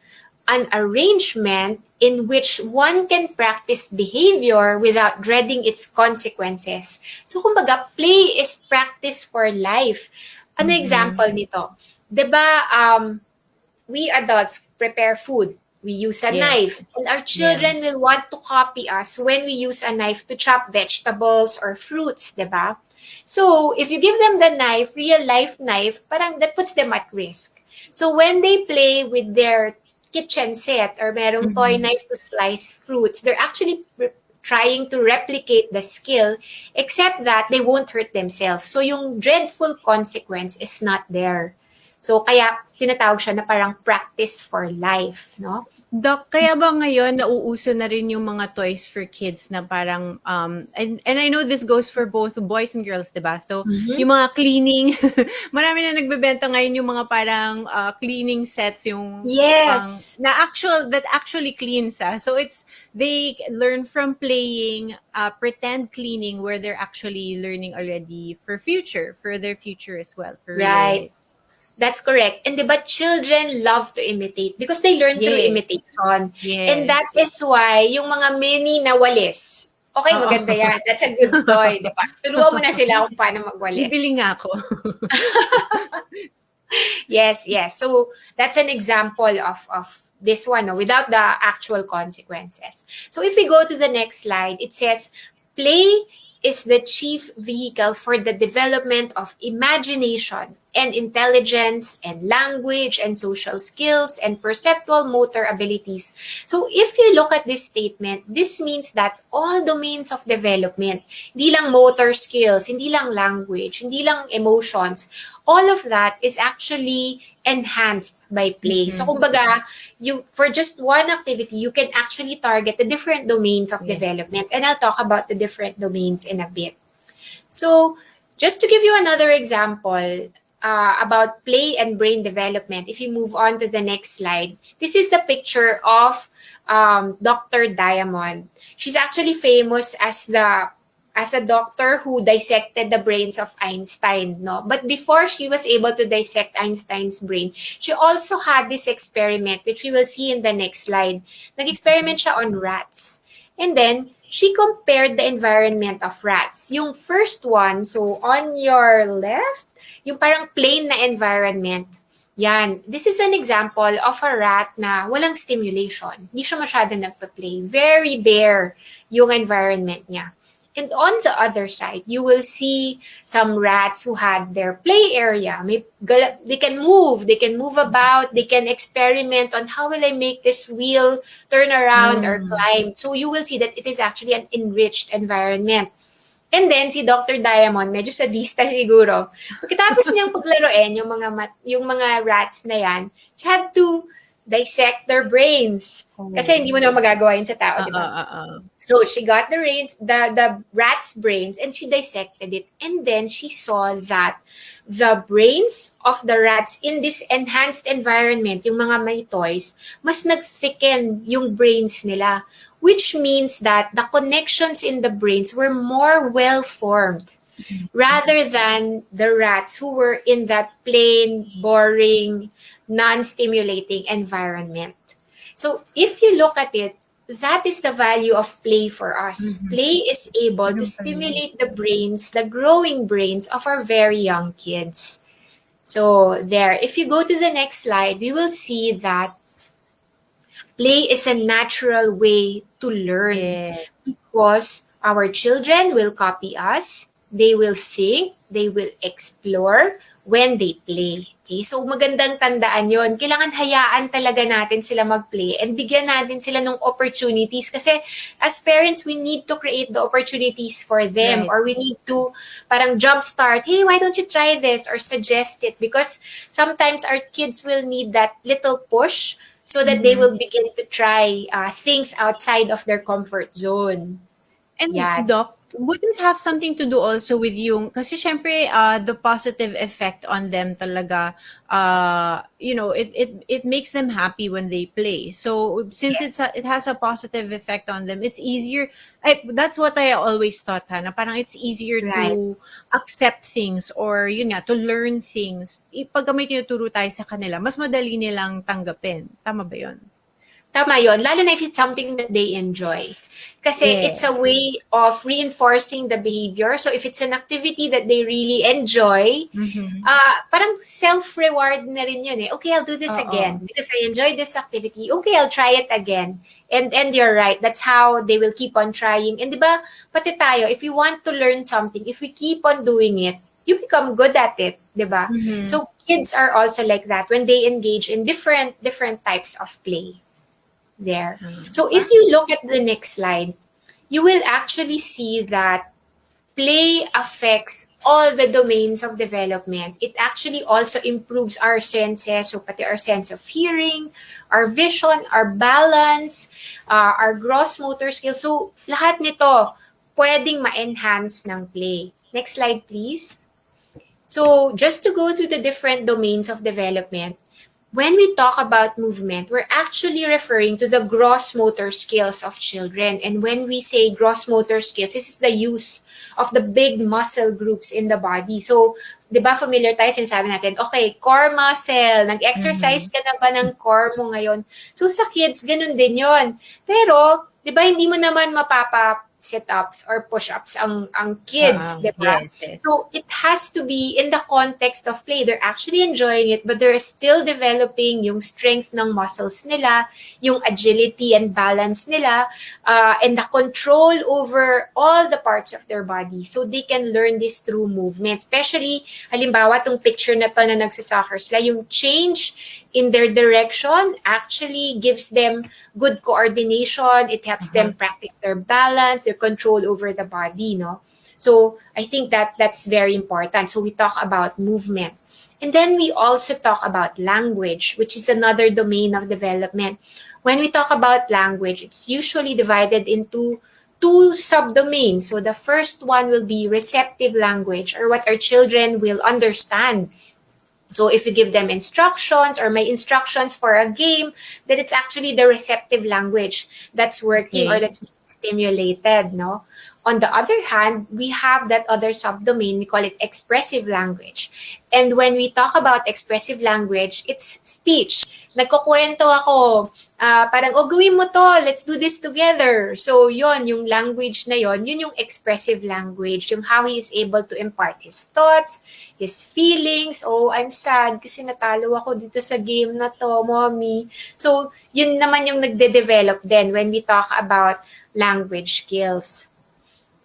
an arrangement in which one can practice behavior without dreading its consequences. So, kumbaga, play is practice for life. Ano example nito? Diba, we adults prepare food. We use a knife. And our children will want to copy us when we use a knife to chop vegetables or fruits, diba? So, if you give them the knife, real life knife, parang that puts them at risk. So, when they play with their kitchen set or merong toy knife to slice fruits, they're actually trying to replicate the skill, except that they won't hurt themselves. So, yung dreadful consequence is not there. So, kaya tinatawag siya na parang practice for life, no? Doc, kaya ba ngayon nauuso na rin yung mga toys for kids na parang, and I know this goes for both boys and girls, diba? So, yung mga cleaning, marami na nagbebenta ngayon yung mga parang cleaning sets, yung that actually cleans. So, they learn from playing pretend cleaning where they're actually learning already for their future as well. Right. That's correct. And diba, children love to imitate because they learn through imitation. Yes. And that is why yung mga mini na walis, okay, maganda yan. That's a good toy. Diba? Turuan mo na sila kung paano magwalis. Bibili nga ako. Yes. So that's an example of this one, no, without the actual consequences. So if we go to the next slide, it says, play is the chief vehicle for the development of imagination and intelligence and language and social skills and perceptual motor abilities. So if you look at this statement, this means that all domains of development, hindi lang motor skills, hindi lang language, hindi lang emotions, all of that is actually enhanced by play. So kumbaga, for just one activity, you can actually target the different domains of development. And I'll talk about the different domains in a bit. So just to give you another example about play and brain development, if you move on to the next slide, this is the picture of Dr. Diamond. She's actually famous as the as a doctor who dissected the brains of Einstein, no? But before she was able to dissect Einstein's brain, she also had this experiment, which we will see in the next slide. Nag-experiment siya on rats. And then, she compared the environment of rats. Yung first one, so on your left, yung parang plain na environment, yan. This is an example of a rat na walang stimulation. Hindi siya masyado nagpa-play. Very bare yung environment niya. And on the other side, you will see some rats who had their play area. They can move about, they can experiment on how will I make this wheel turn around or climb. So you will see that it is actually an enriched environment. And then si Dr. Diamond, medyo sadista siguro. Pagkatapos niyang paglaruin yung mga rats na yan, she had to dissect their brains. Kasi hindi mo na magagawa yun sa tao, di ba? So she got the rat's brains and she dissected it. And then she saw that the brains of the rats in this enhanced environment, yung mga may toys, mas nag-thicken yung brains nila. Which means that the connections in the brains were more well-formed rather than the rats who were in that plain, boring, non-stimulating environment. So if you look at it, that is the value of play for us. Play is able to stimulate the brains, the growing brains of our very young kids. So there, if you go to the next slide, we will see that play is a natural way to learn because our children will copy us, they will think, they will explore when they play. Okay? So magandang tandaan yon. Kailangan hayaan talaga natin sila mag-play and bigyan natin sila ng opportunities kasi as parents, we need to create the opportunities for them or we need to parang jumpstart, hey, why don't you try this or suggest it because sometimes our kids will need that little push so that they will begin to try things outside of their comfort zone. And Doc, would it have something to do also with yung, kasi syempre, the positive effect on them talaga, it makes them happy when they play. So since it has a positive effect on them, it's easier. That's what I always thought, na parang it's easier to accept things or yun nga, to learn things. Pag may tinuturo tayo sa kanila, mas madali nilang tanggapin. Tama ba yun? Tama yun. Lalo na if it's something that they enjoy. Kasi it's a way of reinforcing the behavior. So if it's an activity that they really enjoy, parang self-reward na rin yun eh. Okay, I'll do this again because I enjoyed this activity. Okay, I'll try it again. And you're right. That's how they will keep on trying. And diba, pati tayo, if you want to learn something, if we keep on doing it, you become good at it, diba? So kids are also like that when they engage in different types of play. There. So if you look at the next slide, you will actually see that play affects all the domains of development. It actually also improves our senses, so pati our sense of hearing, our vision, our balance, our gross motor skills. So lahat nito pwedeng ma-enhance ng play. Next slide, please. So just to go through the different domains of development, when we talk about movement, we're actually referring to the gross motor skills of children. And when we say gross motor skills, this is the use of the big muscle groups in the body. So, di ba familiar tayo, sinasabi natin, okay, core muscle, nag-exercise ka na ba ng core mo ngayon? So, sa kids, ganun din yon. Pero, di ba, hindi mo naman sit-ups or push-ups ang kids, di ba? Yes. So, it has to be in the context of play. They're actually enjoying it, but they're still developing yung strength ng muscles nila, yung agility and balance nila, and the control over all the parts of their body. So, they can learn this through movement. Especially, halimbawa, itong picture na to na nagsasoccer sila, yung change in their direction actually gives them good coordination. It helps them practice their balance, their control over the body, no? So I think that's very important. So we talk about movement. And then we also talk about language, which is another domain of development. When we talk about language, it's usually divided into two subdomains. So the first one will be receptive language, or what our children will understand. So if you give them instructions or my instructions for a game, then it's actually the receptive language that's working or that's being stimulated, no? On the other hand, we have that other subdomain, we call it expressive language. And when we talk about expressive language, it's speech. Nagkukwento ako, parang, oh, gawin mo to, let's do this together. So yon, yung language na yon, yun yung expressive language, yung how he is able to impart his thoughts, his feelings. Oh, I'm sad kasi natalo ako dito sa game na to, mommy. So, yun naman yung nagde-develop then when we talk about language skills.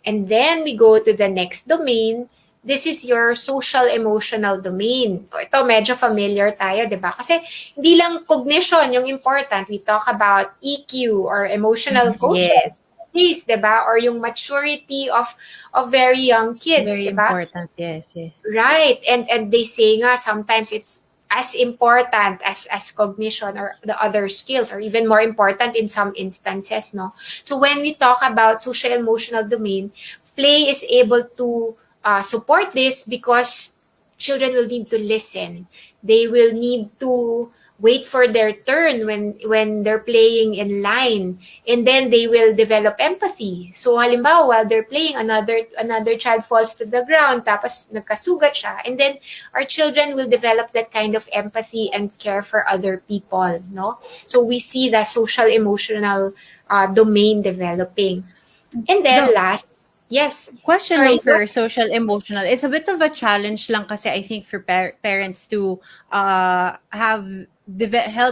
And then we go to the next domain. This is your social-emotional domain. So, ito medyo familiar tayo, di ba? Kasi hindi lang cognition yung important. We talk about EQ or emotional quotient. Yes, di ba? Or yung maturity of very young kids, Very di ba? important, yes. Right. And they say nga sometimes it's as important as cognition or the other skills, or even more important in some instances, no? So when we talk about social emotional domain, play is able to support this because children will need to listen. They will need to wait for their turn when they're playing in line, and then they will develop empathy. So halimbawa, while they're playing, another child falls to the ground, tapos nagkasugat siya, and then our children will develop that kind of empathy and care for other people, no? So we see the social emotional domain developing. And then last, yes. Question Sorry, lang for social emotional. It's a bit of a challenge lang kasi I think for parents to help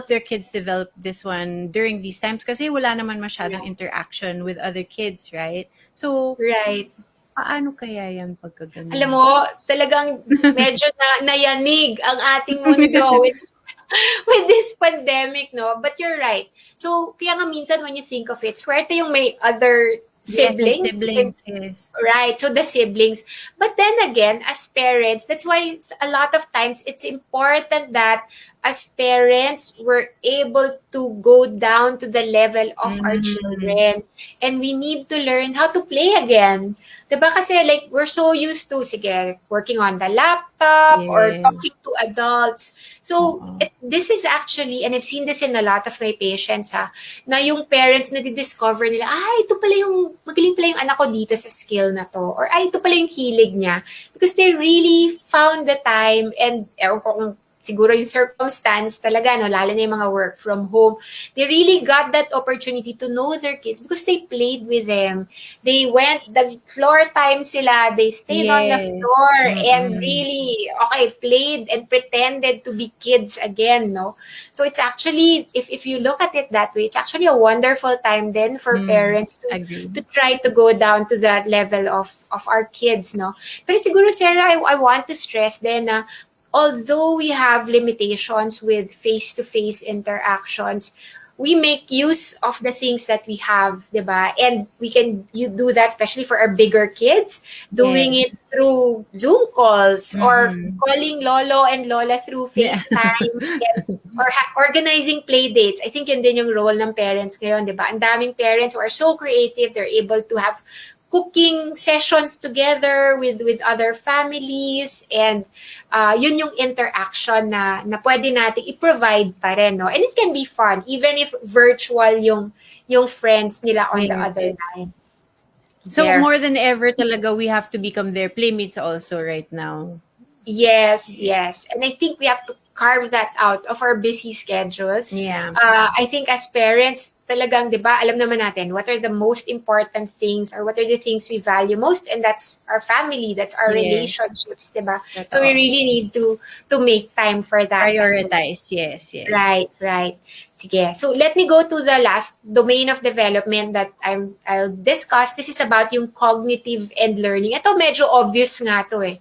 their kids develop this one during these times kasi wala naman masyadong interaction with other kids, right? So, Right. paano kaya yan pagka ganun? Alam mo, talagang medyo nayanig ang ating mundo with this pandemic, no? But you're right. So, kaya nga minsan when you think of it, swerte yung may other siblings. Yes, siblings, yes. Right, so the siblings. But then again, as parents, that's why a lot of times it's important that as parents, we're able to go down to the level of our children. And we need to learn how to play again. Diba kasi like we're so used to, sige, working on the laptop or talking to adults. So this is actually, and I've seen this in a lot of my patients, na yung parents na di-discover nila, ito pala yung, magaling pala yung anak ko dito sa skill na to. Or ito pala yung hilig niya. Because they really found the time and ewan ko kung siguro yung circumstance talaga, no, lalo na yung mga work from home, they really got that opportunity to know their kids because they played with them. They went, the floor time sila, they stayed on the floor and really, played and pretended to be kids again, no? So it's actually, if you look at it that way, it's actually a wonderful time then for parents to try to go down to that level of our kids, no? Pero siguro, Sarah, I want to stress then na although we have limitations with face-to-face interactions, we make use of the things that we have, diba? And you do that especially for our bigger kids, doing it through Zoom calls or calling Lolo and Lola through FaceTime or organizing play dates. I think yun din yung role ng parents ngayon, diba? Ang daming parents who are so creative, they're able to have cooking sessions together with other families, and yun yung interaction na pwede nating i-provide pa rin, no? And it can be fun even if virtual yung friends nila on the other line. So more than ever talaga we have to become their playmates also right now. Yes. And I think we have to carve that out of our busy schedules. I think as parents, talagang, di ba, alam naman natin what are the most important things or what are the things we value most, and that's our family, that's our relationships, di ba? So we really need to make time for that. Prioritize, yes. Right. Sige. So let me go to the last domain of development that I'll discuss. This is about yung cognitive and learning. Ito medyo obvious nga to eh.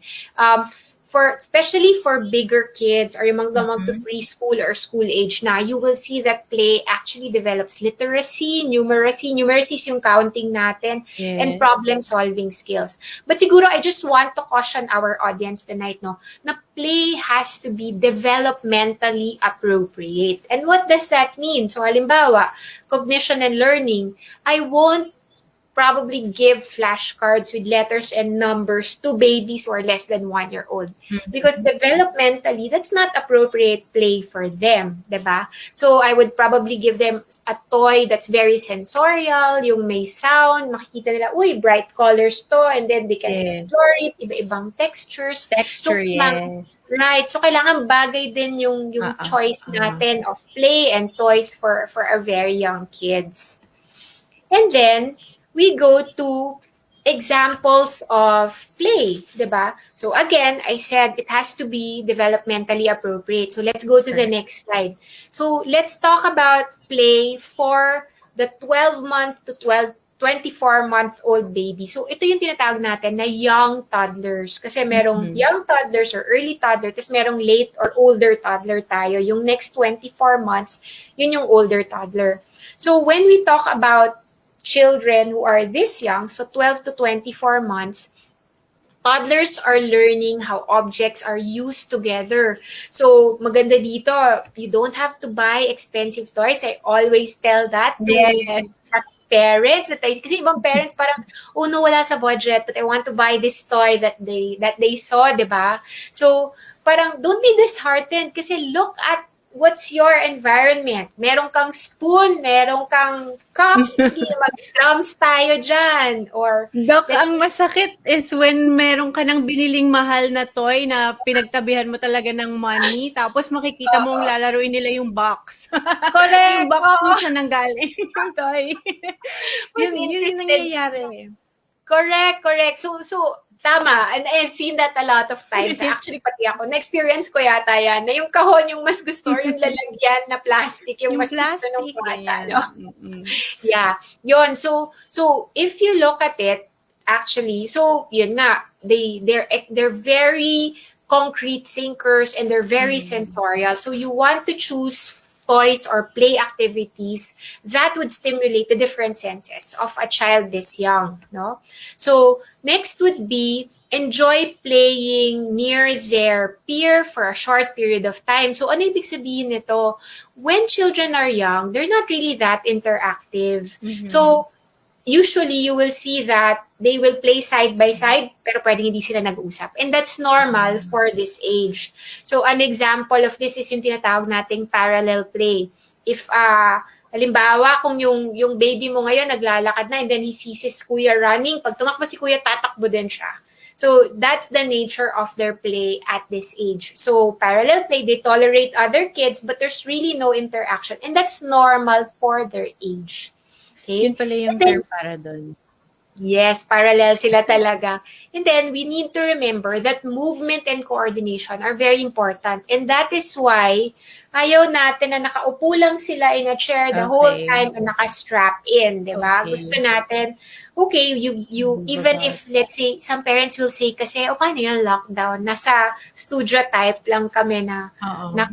Especially for bigger kids or yung mga preschool or school age na, you will see that play actually develops literacy, numeracy. Numeracy is yung counting natin, and problem-solving skills. But siguro, I just want to caution our audience tonight, no, na play has to be developmentally appropriate. And what does that mean? So, halimbawa, cognition and learning, I won't probably give flashcards with letters and numbers to babies who are less than 1 year old. Because developmentally, that's not appropriate play for them, diba? So I would probably give them a toy that's very sensorial, yung may sound, makikita nila, uy, bright colors to, and then they can Yes. explore it, iba-ibang textures. Texture, yes. Right. So, kailangan bagay din yung choice natin of play and toys for our very young kids. And then, we go to examples of play, diba? So, again, I said it has to be developmentally appropriate. So, let's go to the next slide. So, let's talk about play for the 12-month to 24-month-old baby. So, ito yung tinatawag natin na young toddlers. Kasi merong young toddlers or early toddler, tapos merong late or older toddler tayo. Yung next 24 months, yun yung older toddler. So, when we talk about children who are this young, so 12 to 24 months, toddlers are learning how objects are used together. So, maganda dito, you don't have to buy expensive toys. I always tell that to parents. Kasi ibang parents parang, oh no, wala sa budget, but I want to buy this toy that they saw, diba? So, parang don't be disheartened kasi look at what's your environment. Meron kang spoon, meron kang cup, sige, mag-drums tayo dyan. Or, Doc, ang masakit is when meron ka ng biniling mahal na toy na pinagtabihan mo talaga ng money, tapos makikita mo ang lalaruin nila yung box. Correct. Yung box mo siya nanggaling yung toy. yun yung nangyayari. Correct. So, tama. And I've seen that a lot of times. Actually, pati ako. Na-experience ko yata yan. Na yung kahon yung mas gusto or yung lalagyan na plastic yung mas gusto ng bata. No? Yeah. Yun. So, if you look at it, actually, so, yun nga, they're very concrete thinkers and they're very sensorial. So, you want to choose toys or play activities that would stimulate the different senses of a child this young, no? So, next would be enjoy playing near their peer for a short period of time. So, ano ibig sabihin nito? When children are young, they're not really that interactive. So, usually you will see that they will play side by side, pero pwedeng hindi sila nag-uusap. And that's normal for this age. So, an example of this is yung tinatawag nating parallel play. If, halimbawa, kung yung baby mo ngayon naglalakad na and then he sees his kuya running, pag tumakbo si kuya, tatakbo din siya. So, that's the nature of their play at this age. So, parallel play, they tolerate other kids, but there's really no interaction. And that's normal for their age. Okay? Yun pala yung term para doon. Yes, parallel sila talaga. And then, we need to remember that movement and coordination are very important. And that is why ayaw natin na nakaupo lang sila in a chair the whole time and naka-strap in, di ba? Gusto natin, okay, you even if, let's say, some parents will say kasi, paano yung lockdown? Nasa studio type lang kami na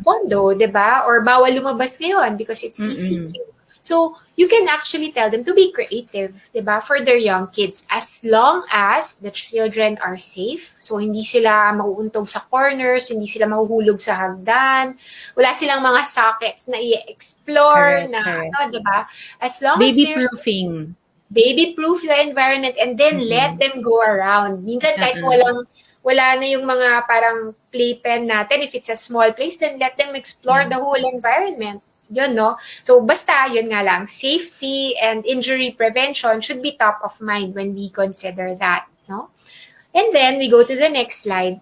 condo, di ba? Or bawal lumabas ngayon because it's ECQ. So, you can actually tell them to be creative, diba, for their young kids as long as the children are safe. So, hindi sila mauuntog sa corners, hindi sila mahuhulog sa hagdan, wala silang mga sockets na i-explore, diba? As long as there's baby-proof the environment and then let them go around. Minsan kahit wala na yung mga parang playpen natin, if it's a small place, then let them explore the whole environment. Yun, no? So, basta, yun nga lang, safety and injury prevention should be top of mind when we consider that, no? And then, we go to the next slide.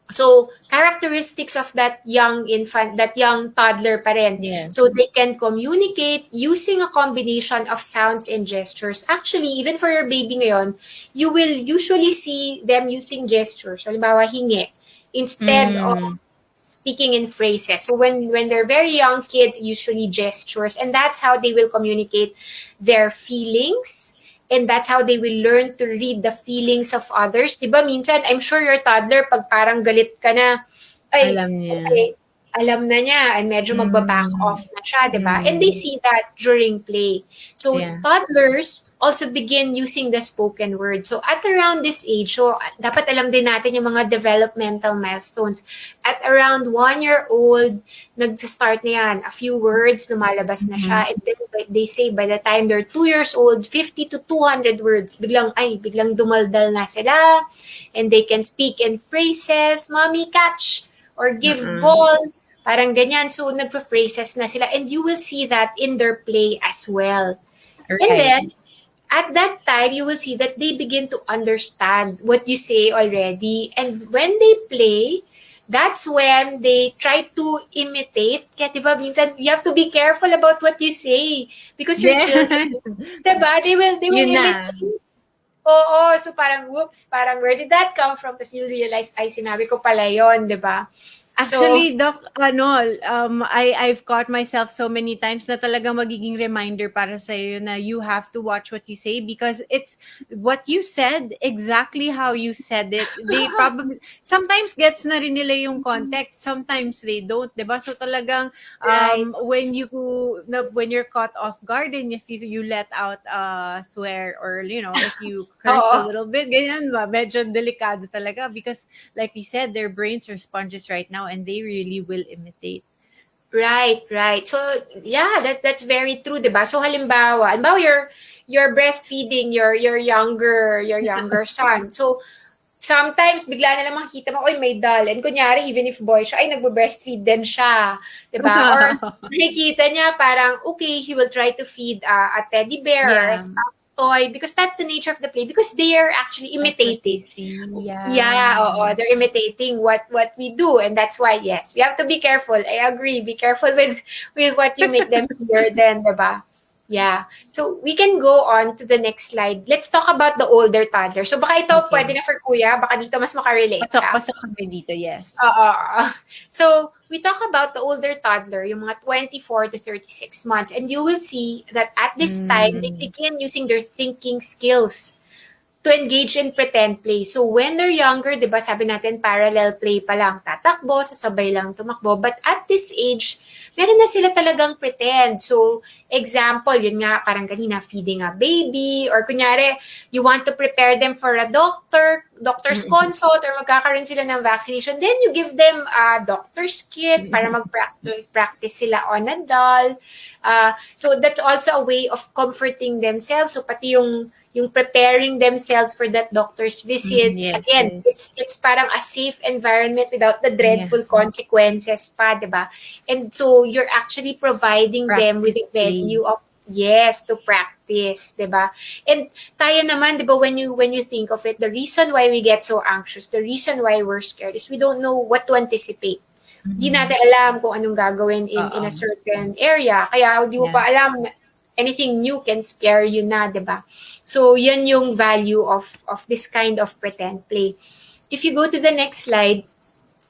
So, characteristics of that young infant, that young toddler pa rin. So, they can communicate using a combination of sounds and gestures. Actually, even for your baby ngayon, you will usually see them using gestures. Halimbawa, hingi. Instead of speaking in phrases. So when they're very young kids, usually gestures, and that's how they will communicate their feelings, and that's how they will learn to read the feelings of others. Diba minsan, I'm sure your toddler, pag parang galit ka na, ay, alam niya. Okay, alam na niya and medyo magbaback off na siya, di ba? And they see that during play. So Yeah. toddlers also begin using the spoken word. So at around this age, so dapat alam din natin yung mga developmental milestones. At around 1 year old, nag-start na yan. A few words, lumalabas na siya. And then they say by the time they're 2 years old, 50 to 200 words. Biglang dumaldal na sila. And they can speak in phrases, mommy catch, or give ball. Parang ganyan. So, nagpa-phrases na sila. And you will see that in their play as well. Right. And then, at that time, you will see that they begin to understand what you say already. And when they play, that's when they try to imitate. Kaya diba, minsan, you have to be careful about what you say. Because your children, diba, they will Yun na. imitate. Oo, so parang, whoops, parang where did that come from? Tapos you realize, ay, sinabi ko pala yun, diba? Actually, Doc, I've caught myself so many times na talagang magiging reminder para sa iyo na you have to watch what you say because it's what you said, exactly how you said it. They probably, sometimes gets na rin nila yung context, sometimes they don't, diba? So talagang, Right. when you're caught off guard and if you let out swear or, if you curse a little bit, ganyan ba, medyo delikado talaga because like we said, their brains are sponges right now and they really will imitate. Right. So, yeah, that's very true, diba? So, halimbawa you're breastfeeding your younger son. So, sometimes bigla na lang makikita mo, oy, may dull. And kunyari, even if boy siya, ay, nagbe-breastfeed din siya. Diba? Or nakikita niya parang, okay, he will try to feed a teddy bear or a stuffed toy because that's the nature of the play because they are actually imitating. They're imitating what we do, and that's why yes, we have to be careful. I agree, be careful with what you make them hear. Then, diba? Yeah. So we can go on to the next slide. Let's talk about the older toddler. So baka ito pwede na for kuya, baka dito mas makarelate ka. Pasok kami dito, yes. So, we talk about the older toddler, yung mga 24 to 36 months. And you will see that at this time, they begin using their thinking skills to engage in pretend play. So, when they're younger, di ba, sabi natin, parallel play pa lang, tatakbo, sasabay lang tumakbo. But at this age, meron na sila talagang pretend. So, example, yun nga, parang kanina, feeding a baby, or kunyari, you want to prepare them for a doctor's consult, or magkakaroon sila ng vaccination, then you give them a doctor's kit para practice sila on a doll. So, that's also a way of comforting themselves. So, pati yung preparing themselves for that doctor's visit. Again, it's parang a safe environment without the dreadful consequences pa, diba? And so you're actually providing them with a venue of to practice, diba? And tayo naman, diba, when you think of it, the reason why we get so anxious, the reason why we're scared is we don't know what to anticipate. Di natin alam kung anong gagawin in a certain area. Kaya di mo pa alam na anything new can scare you na, diba? So, yan yung value of this kind of pretend play. If you go to the next slide,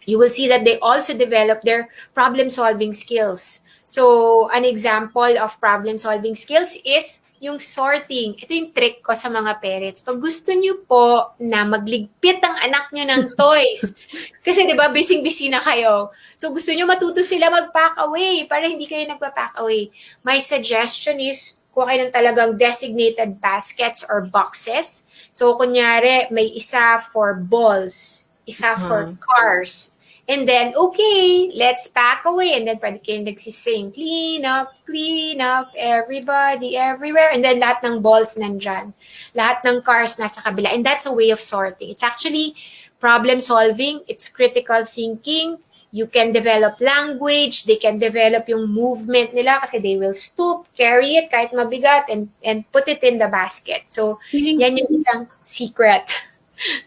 you will see that they also develop their problem-solving skills. So, an example of problem-solving skills is yung sorting. Ito yung trick ko sa mga parents. Pag gusto nyo po na magligpit ang anak nyo ng toys, kasi di ba, busy-busy na kayo. So, gusto nyo matuto sila mag-pack away para hindi kayo nagpa-pack away. My suggestion is, kuha kayo ng talagang designated baskets or boxes. So, kunyari, may isa for balls, isa for cars. And then, okay, let's pack away. And then, pwede kayo nagsising, clean up, everybody, everywhere. And then, lahat ng balls nandyan. Lahat ng cars nasa kabila. And that's a way of sorting. It's actually problem solving. It's critical thinking. You can develop language, they can develop yung movement nila kasi they will stoop, carry it kahit mabigat and put it in the basket. So, yan yung isang secret.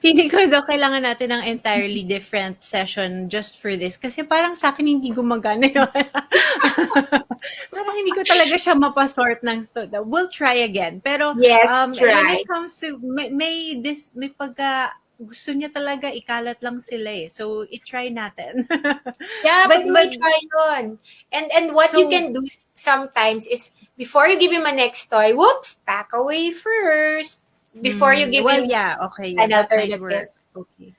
Feeling ko daw kailangan natin ng entirely different session just for this kasi parang sa akin hindi gumagana yun. Parang hindi ko talaga siya mapasort ng we'll try again. Pero try. when it comes to may pagka gusto niya talaga ikalat lang sila eh. So, i-try natin. But try yun. And what you can do sometimes is, before you give him a next toy, pack away first. Before you give him another work. Okay.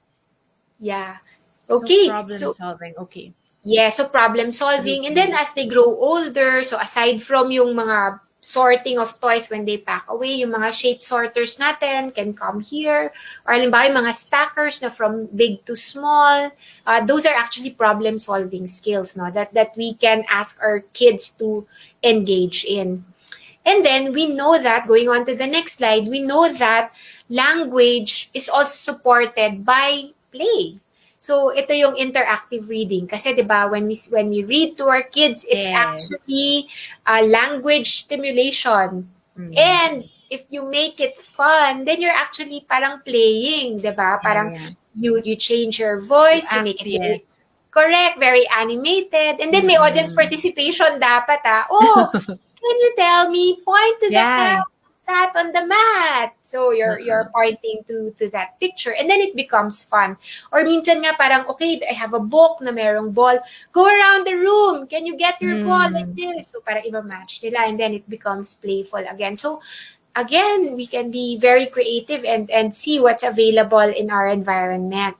Yeah. Okay. So, problem solving. Okay. Yeah, so problem solving. And then as they grow older, so aside from yung mga sorting of toys when they pack away, yung mga shape sorters natin can come here. Or halimbawa yung mga stackers na from big to small. Those are actually problem solving skills, no? That we can ask our kids to engage in. And then we know that, going on to the next slide, we know that language is also supported by play. So ito yung interactive reading kasi 'di ba when we read to our kids, it's Yes. actually language stimulation. And if you make it fun, then you're actually parang playing, 'di ba? Parang you change your voice, you make it very correct, very animated. And then may audience participation dapat Oh, can you tell me, point to the cat sat on the mat? So you're pointing to that picture and then it becomes fun. Or minsan nga parang, okay, I have a book na merong ball. Go around the room. Can you get your ball like this? So parang iba-match nila and then it becomes playful again. So again, we can be very creative and see what's available in our environment.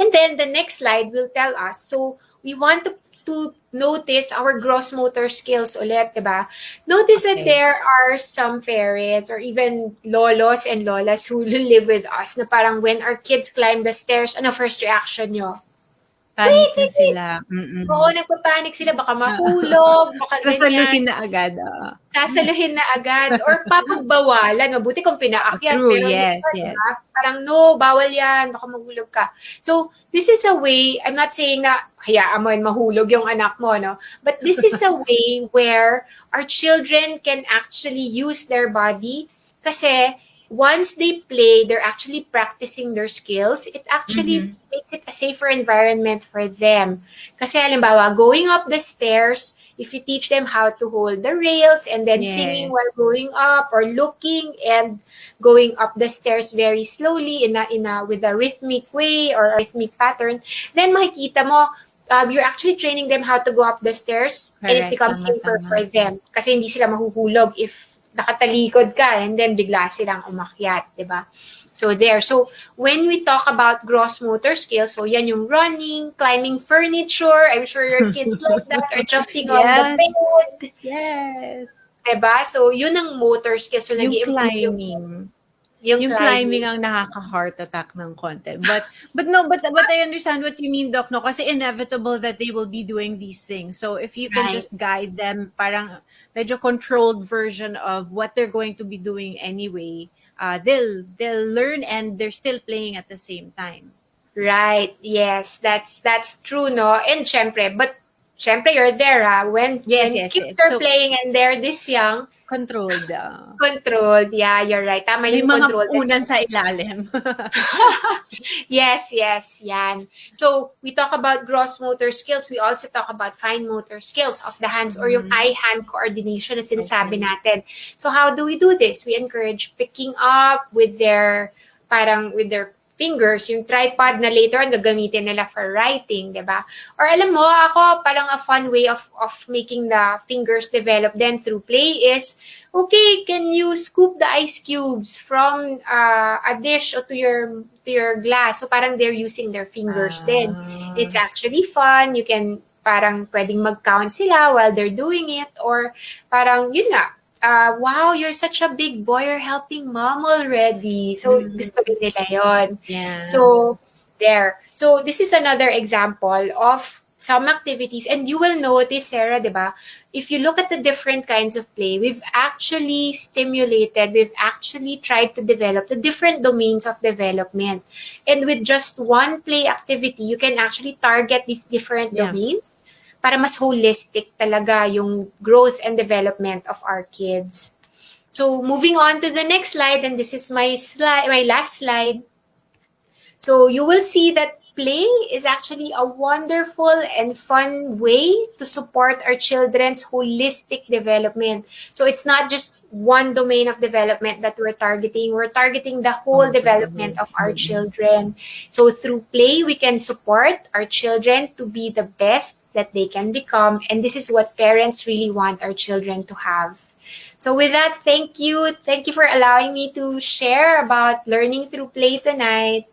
And then the next slide will tell us, so we want to notice our gross motor skills ulit, diba? Notice that there are some parents or even lolos and lolas who live with us na parang when our kids climb the stairs, ano first reaction nyo? Panic na sila. Oo, nagpapanik sila. Baka mahulog, baka Sasaluhin ganyan. na agad. Sasaluhin na agad. Or papagbawalan. Mabuti kung pinaakyat. True, Pero yes. diba? Parang no, bawal yan. Baka mahulog ka. So, this is a way, I'm not saying na, hayaan mo mahulog yung anak mo, no? But this is a way where our children can actually use their body kasi once they play, they're actually practicing their skills. It actually makes it a safer environment for them. Kasi halimbawa, going up the stairs, if you teach them how to hold the rails and then singing while going up or looking and going up the stairs very slowly with a rhythmic way or a rhythmic pattern, then makikita mo, you're actually training them how to go up the stairs and it becomes safer for them. Kasi hindi sila mahuhulog if nakatalikod ka and then bigla silang umakyat, di ba? So there. So when we talk about gross motor skills, so yan yung running, climbing furniture, I'm sure your kids like that, or jumping on the bed. Yes. Diba? So yun ang motor skills. So Yung climbing. Yung climbing ang nakaka-heart attack ng konti. But I understand what you mean, Doc, no? Kasi inevitable that they will be doing these things. So if you can just guide them, parang medyo controlled version of what they're going to be doing anyway, they'll learn and they're still playing at the same time. Right. Yes, that's true, no? And syempre you're there, when kids are playing and they're this young, controlled. Controlled. Yeah, you're right. Tama yung controlled. May mga unan sa ilalim. Yes, yan. So, we talk about gross motor skills. We also talk about fine motor skills of the hands or yung eye-hand coordination na sinasabi natin. So, how do we do this? We encourage picking up with their fingers, yung tripod na later on gagamitin nila for writing, diba? Or alam mo, ako, parang a fun way of making the fingers develop then through play is, okay, can you scoop the ice cubes from a dish or to your glass? So parang they're using their fingers then. It's actually fun. You can parang pwedeng mag-count sila while they're doing it or parang yun nga, wow, you're such a big boy, you're helping mom already. So, gusto nila yun. Yeah. So, there. So, this is another example of some activities. And you will notice, Sarah, diba, if you look at the different kinds of play, we've actually tried to develop the different domains of development. And with just one play activity, you can actually target these different domains para mas holistic talaga yung growth and development of our kids. So moving on to the next slide, and this is my last slide. So you will see that play is actually a wonderful and fun way to support our children's holistic development. So it's not just one domain of development that we're targeting. We're targeting the whole development of our children. So through play, we can support our children to be the best that they can become. And this is what parents really want our children to have. So with that, thank you. Thank you for allowing me to share about learning through play tonight.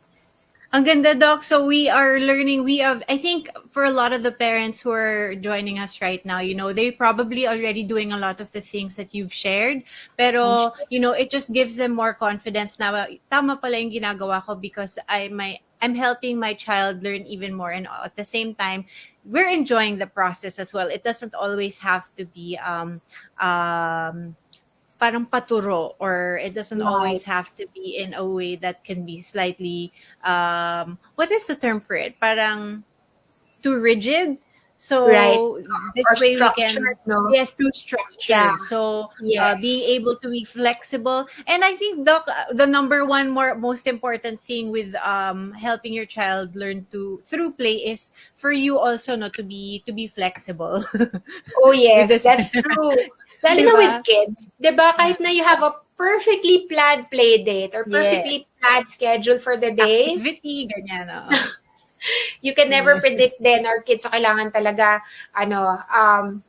Ang ganda, Doc. So we are learning. I think for a lot of the parents who are joining us right now, they probably already doing a lot of the things that you've shared. Pero, it just gives them more confidence na tama pala yung ginagawa ko because I'm helping my child learn even more. And at the same time, we're enjoying the process as well. It doesn't always have to be parang paturo, or it doesn't Right. always have to be in a way that can be slightly what is the term for it, parang too rigid. Right. So this Or way we can, structured, no? yes, too Yeah. structured. So being Yes. able to be flexible. And I think, Doc, the number one most important thing with helping your child learn to through play is for you also, no, to be flexible Oh with yes, this. that's true. Lalo na with Diba? kids, 'di ba? Kahit na you have a perfectly planned play date or Yes. perfectly planned schedule for the day, Activity, ganyan, oo. you can never Yeah. predict then our kids. So kailangan talaga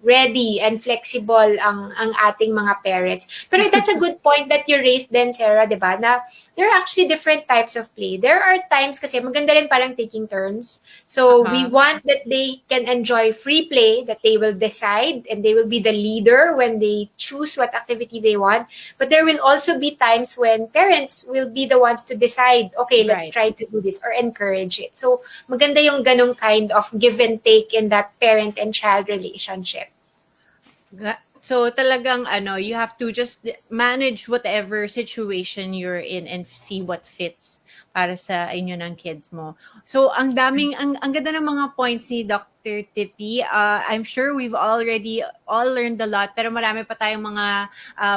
ready and flexible ang ating mga parents. Pero that's a good point that you raised then, Sarah, 'di ba? Na there are actually different types of play. There are times kasi maganda rin parang taking turns. So we Uh-huh. want that they can enjoy free play, that they will decide and they will be the leader when they choose what activity they want. But there will also be times when parents will be the ones to decide, okay, let's Right. try to do this or encourage it. So maganda yung ganong kind of give and take in that parent and child relationship. So talagang you have to just manage whatever situation you're in and see what fits para sa inyo ng kids mo. So ang ganda ng mga points ni Dr. Tippy. I'm sure we've already all learned a lot, pero marami pa tayong mga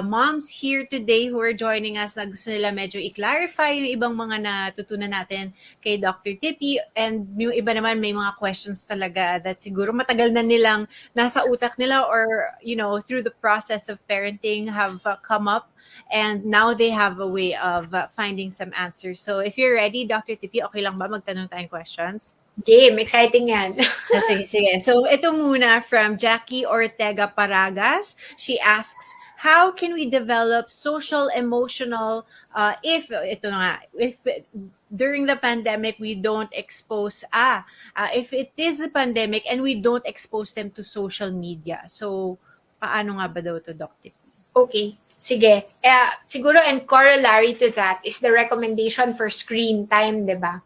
moms here today who are joining us na gusto nila medyo i-clarify yung ibang mga natutunan natin kay Dr. Tippy, and yung iba naman may mga questions talaga that siguro matagal na nilang nasa utak nila, or through the process of parenting have come up, and now they have a way of finding some answers. So if you're ready, Dr. Tippy, okay lang ba magtanong tayong questions? Game, exciting yan. Sige. So ito muna from Jackie Ortega Paragas. She asks, how can we develop social emotional if during the pandemic we don't expose if it is the pandemic and we don't expose them to social media? So paano nga ba daw to, Dr. Okay, sige. Siguro and corollary to that is the recommendation for screen time, di ba?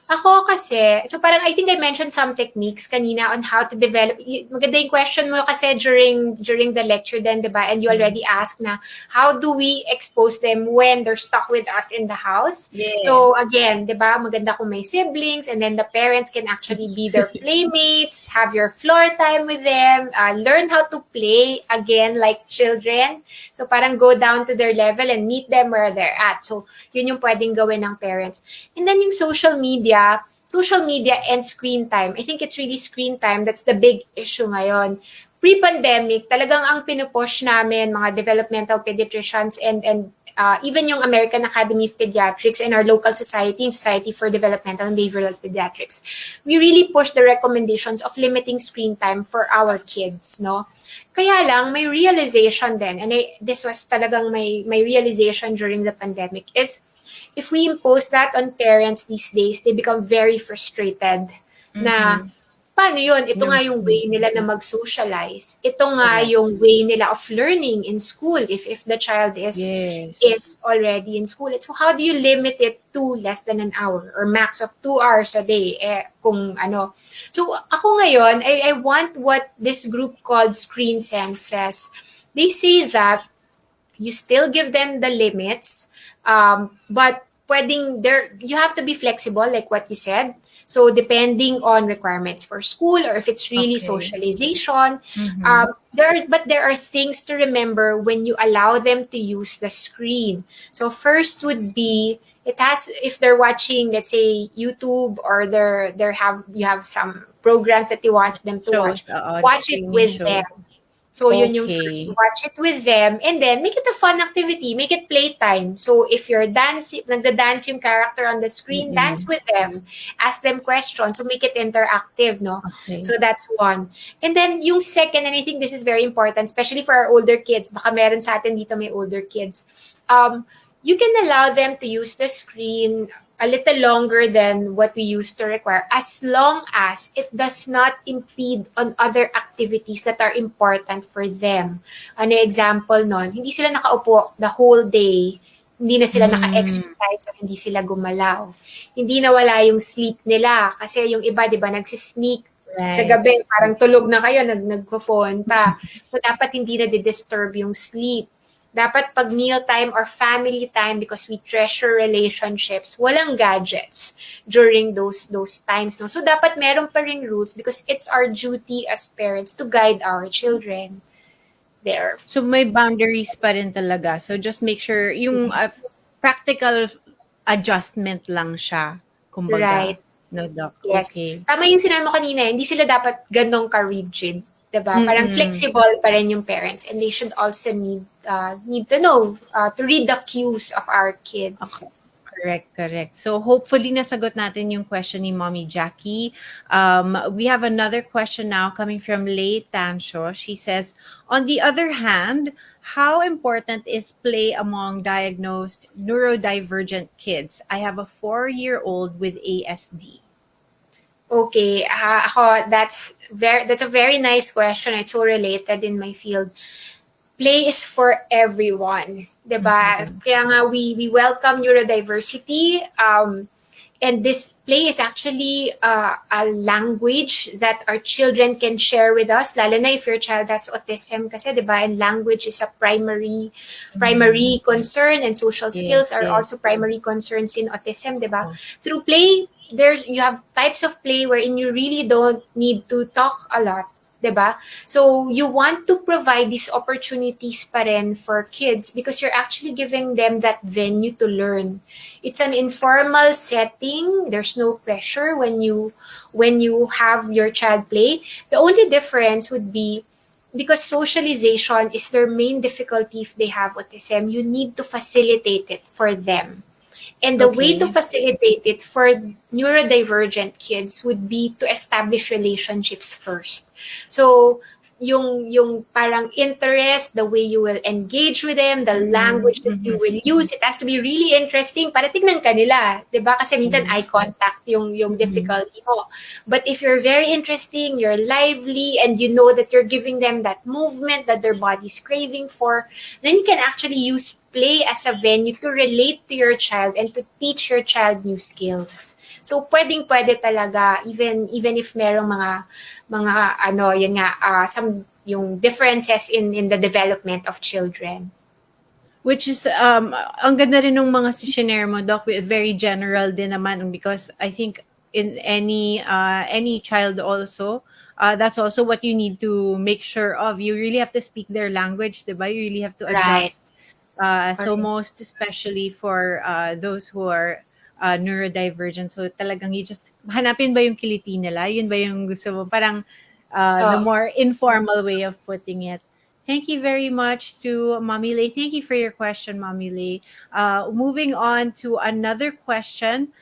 Ako kasi, so parang I think I mentioned some techniques kanina on how to develop. Maganda yung question mo kasi during the lecture then, di ba? And you already asked na, how do we expose them when they're stuck with us in the house? Yeah. So again, di ba? Maganda kung may siblings and then the parents can actually be their playmates, have your floor time with them, learn how to play again like children. So parang go down to their level and meet them where they're at. So yun yung pwedeng gawin ng parents. And then yung social media and screen time. I think it's really screen time that's the big issue ngayon. Pre-pandemic, talagang ang pinupush namin mga developmental pediatricians and even yung American Academy of Pediatrics and our local society, Society for Developmental and Behavioral Pediatrics, we really push the recommendations of limiting screen time for our kids, no? Kaya lang, may realization din, and this was talagang my realization during the pandemic, is if we impose that on parents these days, they become very frustrated na paano yun? Ito nga yung way nila na mag-socialize. Ito nga yung way nila of learning in school if the child is already in school. So how do you limit it to less than an hour or max of 2 hours a day? Kung ano. So ako ngayon, I want what this group called Screen Sense says. They say that you still give them the limits, but you have to be flexible, like what you said. So depending on requirements for school or if it's really socialization, there are things to remember when you allow them to use the screen. So first would be if they're watching, let's say YouTube, or you have some programs that you want them to watch it with them. So yun yung first, watch it with them, and then make it a fun activity, make it playtime. So if you're dancing, nagda-dance yung character on the screen, dance with them, ask them questions, so make it interactive, no? Okay. So that's one. And then yung second, and I think this is very important, especially for our older kids, baka meron sa atin dito may older kids, you can allow them to use the screen a little longer than what we used to require, as long as it does not impede on other activities that are important for them. Ano example nun? Hindi sila nakaupo the whole day, hindi na sila naka-exercise o hindi sila gumalaw. Hindi nawala yung sleep nila kasi yung iba, di ba, nagsisneak sa gabi, parang tulog na kayo, nagpo-phone pa. So, dapat hindi na di-disturb yung sleep. Dapat pag mealtime or family time, because we treasure relationships, walang gadgets during those times. No? So, dapat meron pa ring rules because it's our duty as parents to guide our children there. So may boundaries pa rin talaga. So just make sure yung practical adjustment lang siya. Kumbaga. Right. No, Doc. Yes. Okay. Tama yung sinabi mo kanina, hindi sila dapat ganong ka-rigid. Diba? Parang flexible pa rin yung parents and they should also need to know to read the cues of our kids. Okay. Correct. So hopefully nasagot natin yung question ni Mommy Jackie. We have another question now coming from Lei Tancho. She says, on the other hand, how important is play among diagnosed neurodivergent kids? I have a 4-year-old with ASD. Okay, ako, that's a very nice question. It's so related in my field. Play is for everyone, diba? Kaya nga we welcome neurodiversity. And this play is actually a language that our children can share with us, lalo na if your child has autism kasi, diba? And language is a primary concern, and social skills are also primary concerns in autism, diba? Through play, you have types of play wherein you really don't need to talk a lot, diba? So you want to provide these opportunities pa rin for kids because you're actually giving them that venue to learn. It's an informal setting. There's no pressure when you have your child play. The only difference would be because socialization is their main difficulty if they have autism, you need to facilitate it for them. And the way to facilitate it for neurodivergent kids would be to establish relationships first. So, yung parang interest, the way you will engage with them, the language that you will use, it has to be really interesting para tignan ka nila. Diba? Kasi minsan eye contact yung difficulty mo. But if you're very interesting, you're lively, and you know that you're giving them that movement that their body's craving for, then you can actually use play as a venue to relate to your child and to teach your child new skills. So, pwedeng-pwede talaga, even if merong mga some yung differences in the development of children. Which is, ang ganda rin ng mga shinare mo, Doc, very general din naman because I think in any child also, that's also what you need to make sure of. You really have to speak their language, diba? You really have to adjust. So most especially for those who are neurodivergent. So talagang you just hanapin ba yung kiliti nila? Yun ba yung gusto mo? Parang the more informal way of putting it. Thank you very much to Mommy Lay. Thank you for your question, Mommy Lay. Moving on to another question.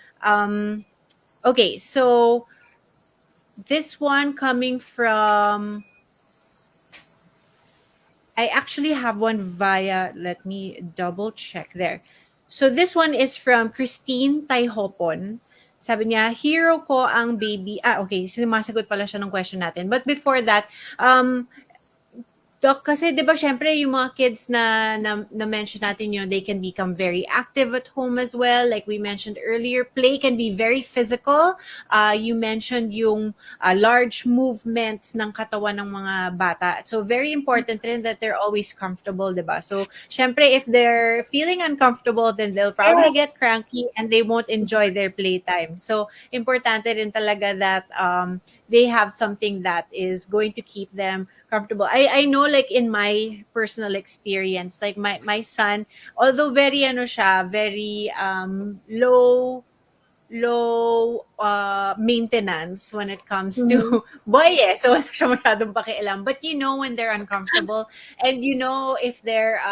Okay, so this one coming from... I actually have one via, let me double check there. So this one is from Christine Taihopon. Sabi niya, hero ko ang baby. Okay. Sumasagot pala siya ng question natin. But before that, Doc, kasi 'di ba syempre yung mga kids na mention natin yun, they can become very active at home as well. Like we mentioned earlier, play can be very physical. You mentioned yung large movements ng katawan ng mga bata. So very important rin that they're always comfortable, 'di ba? So syempre if they're feeling uncomfortable, then they'll probably get cranky and they won't enjoy their playtime. So importante rin talaga that they have something that is going to keep them comfortable. I know, like in my personal experience, like my son, although very very low maintenance when it comes to boy, so wala siya masyadong pakialam. But you know when they're uncomfortable, and you know if they're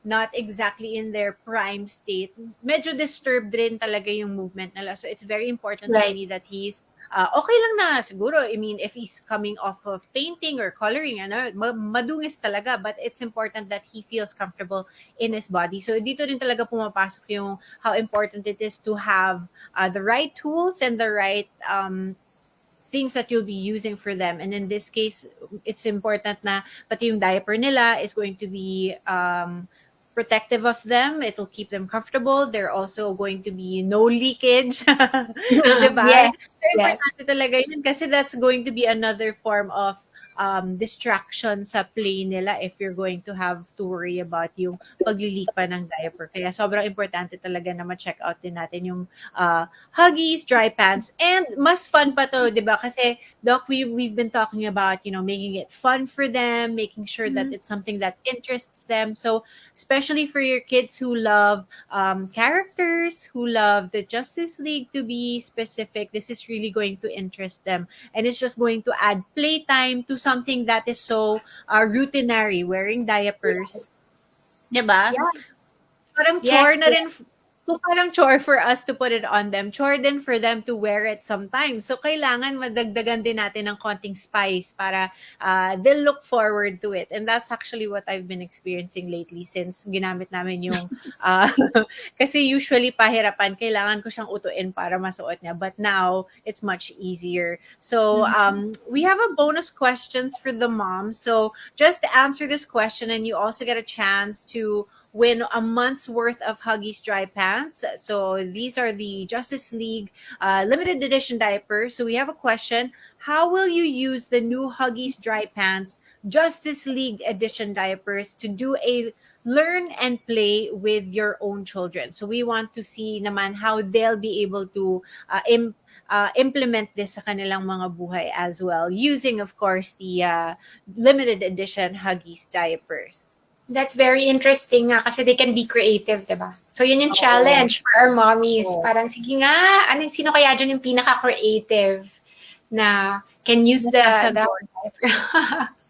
not exactly in their prime state, medyo disturbed rin talaga yung movement nila. So it's very important to me that he's okay lang na siguro. I mean, if he's coming off of painting or coloring, madungis talaga. But it's important that he feels comfortable in his body. So dito rin talaga pumapasok yung how important it is to have the right tools and the right things that you'll be using for them. And in this case, it's important na pati yung diaper nila is going to be protective of them. It'll keep them comfortable. They're also going to be no leakage. Diba? Yes, So, yes. importante talaga yun kasi that's going to be another form of distraction sa play nila if you're going to have to worry about yung pag-leak pa ng diaper. Kaya sobrang importante talaga na ma-check out din natin yung Huggies, dry pants, and mas fun pa to, di ba? Kasi, Doc, we've been talking about, making it fun for them, making sure that it's something that interests them. So, especially for your kids who love characters, who love the Justice League to be specific, this is really going to interest them. And it's just going to add playtime to something that is so routinary, wearing diapers. Diba? Yeah. Parang chore Yes, na rin. Kung parang chore for us to put it on them, chore din for them to wear it sometimes. So, kailangan madagdagan din natin ng konting spice para they'll look forward to it. And that's actually what I've been experiencing lately since ginamit namin yung, kasi usually pahirapan, kailangan ko siyang utuin para masuot niya. But now, it's much easier. So, we have a bonus questions for the mom. So, just answer this question and you also get a chance to win a month's worth of Huggies dry pants. So these are the Justice League limited edition diapers. So we have a question. How will you use the new Huggies dry pants Justice League edition diapers to do a learn and play with your own children? So we want to see naman how they'll be able to implement this sa kanilang mga buhay as well, using, of course, the limited edition Huggies diapers. That's very interesting nga kasi they can be creative, diba? So, yun yung challenge for our mommies. Parang, sige nga, sino kaya dyan yung pinaka-creative na can use the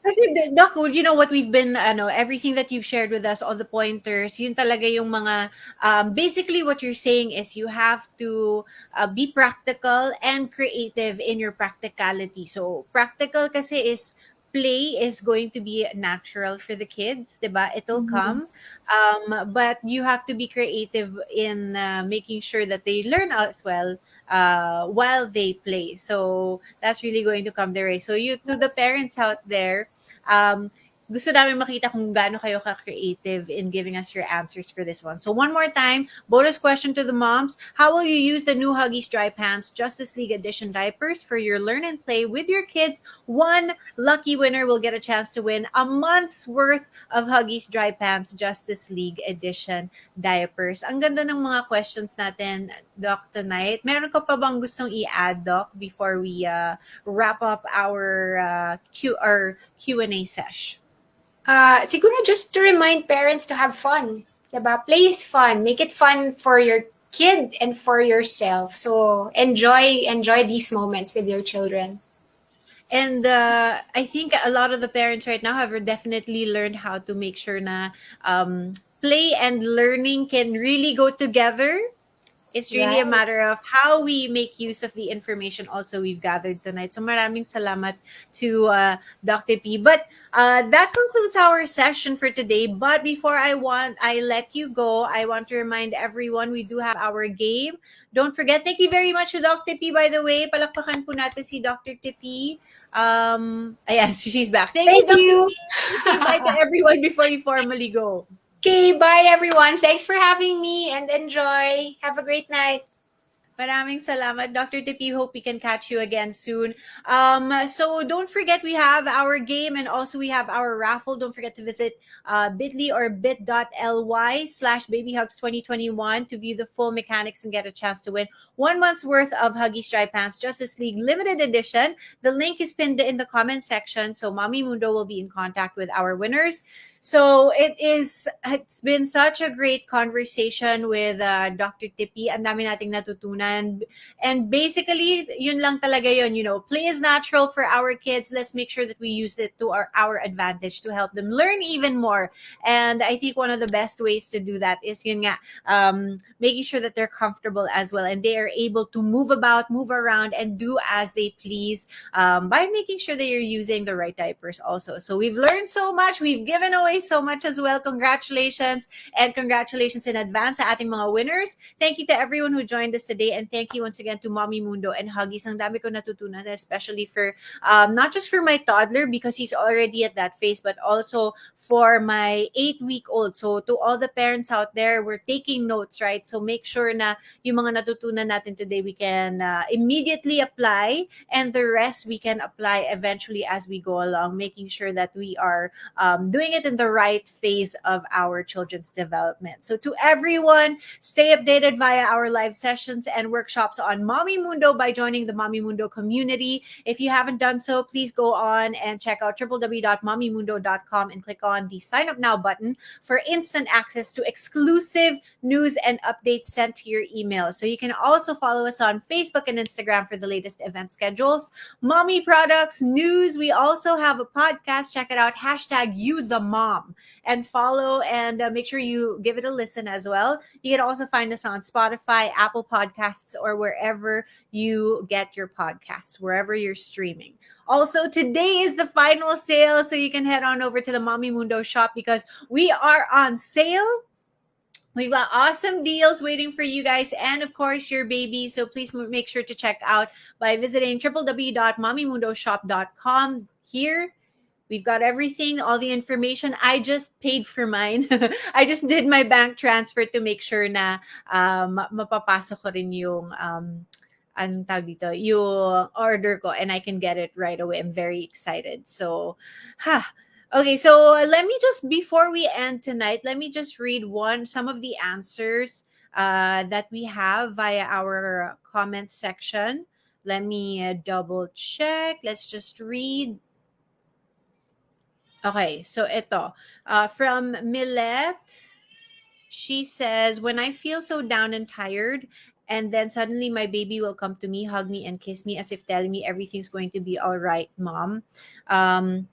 Kasi, Doc, what we've been, everything that you've shared with us, all the pointers, yun talaga yung mga, basically what you're saying is you have to be practical and creative in your practicality. So, practical kasi is play is going to be natural for the kids, diba? It'll come. But you have to be creative in making sure that they learn as well while they play. So that's really going to come their way. So to the parents out there, gusto namin makita kung gaano kayo ka-creative in giving us your answers for this one. So one more time, bonus question to the moms. How will you use the new Huggies Dry Pants Justice League Edition diapers for your learn and play with your kids? One lucky winner will get a chance to win a month's worth of Huggies Dry Pants Justice League Edition diapers. Ang ganda ng mga questions natin, Doc, tonight. Meron ka pa bang gustong i-add, Doc, before we wrap up our Q&A sesh? Siguro just to remind parents to have fun. Diba? Play is fun. Make it fun for your kid and for yourself. So enjoy these moments with your children. And I think a lot of the parents right now have definitely learned how to make sure na play and learning can really go together. It's really a matter of how we make use of the information also we've gathered tonight. So maraming salamat to Dr. P. But that concludes our session for today. But before I let you go, I want to remind everyone we do have our game. Don't forget, thank you very much to Dr. P, by the way. Palakpakan po natin si Dr. Tippy. Ayan, she's back. Thank you, Dr. P. Say bye to everyone before you formally go. Okay, bye everyone. Thanks for having me and enjoy. Have a great night. Maraming salamat, Dr. Tippy. Hope we can catch you again soon. So don't forget we have our game and also we have our raffle. Don't forget to visit bit.ly or bit.ly/babyhugs2021 to view the full mechanics and get a chance to win 1 month's worth of Huggies Dry Pants Justice League limited edition. The link is pinned in the comment section. So Mommy Mundo will be in contact with our winners. So it's been such a great conversation with Dr. Tippy. Ang dami nating natutunan. And basically, yun lang talaga yun, play is natural for our kids. Let's make sure that we use it to our advantage to help them learn even more. And I think one of the best ways to do that is yun nga, making sure that they're comfortable as well and they are able to move about, move around, and do as they please by making sure that you're using the right diapers also. So we've learned so much. We've given away so much as well. Congratulations, and congratulations in advance sa ating mga winners. Thank you to everyone who joined us today, and thank you once again to Mommy Mundo and Huggies. Ang dami ko natutunan, especially for not just for my toddler because he's already at that phase, but also for my 8-week-old. So to all the parents out there, we're taking notes, right? So make sure na yung mga natutunan natin today, we can immediately apply, and the rest we can apply eventually as we go along, making sure that we are doing it in the right phase of our children's development. So to everyone, stay updated via our live sessions and workshops on Mommy Mundo by joining the Mommy Mundo community. If you haven't done so, please go on and check out www.mommymundo.com and click on the sign up now button for instant access to exclusive news and updates sent to your email. So you can also follow us on Facebook and Instagram for the latest event schedules, mommy products, news. We also have a podcast. Check it out. #YouTheMom, and follow and make sure you give it a listen as well. You can also find us on Spotify, Apple Podcasts, or wherever you get your podcasts, wherever you're streaming. Also, today is the final sale, so you can head on over to the Mommy Mundo shop because we are on sale. We've got awesome deals waiting for you guys and, of course, your baby. So please make sure to check out by visiting www.mommymundoshop.com. Here, we've got everything, all the information. I just paid for mine. I just did my bank transfer to make sure na mapapasok ko rin yung anong tawag dito, yung order ko, and I can get it right away. I'm very excited. So, okay, so let me just, before we end tonight, let me just read some of the answers that we have via our comment section. Let me double check. Let's just read. Okay, so ito. From Milette, she says, when I feel so down and tired, and then suddenly my baby will come to me, hug me, and kiss me as if telling me everything's going to be all right, Mom. I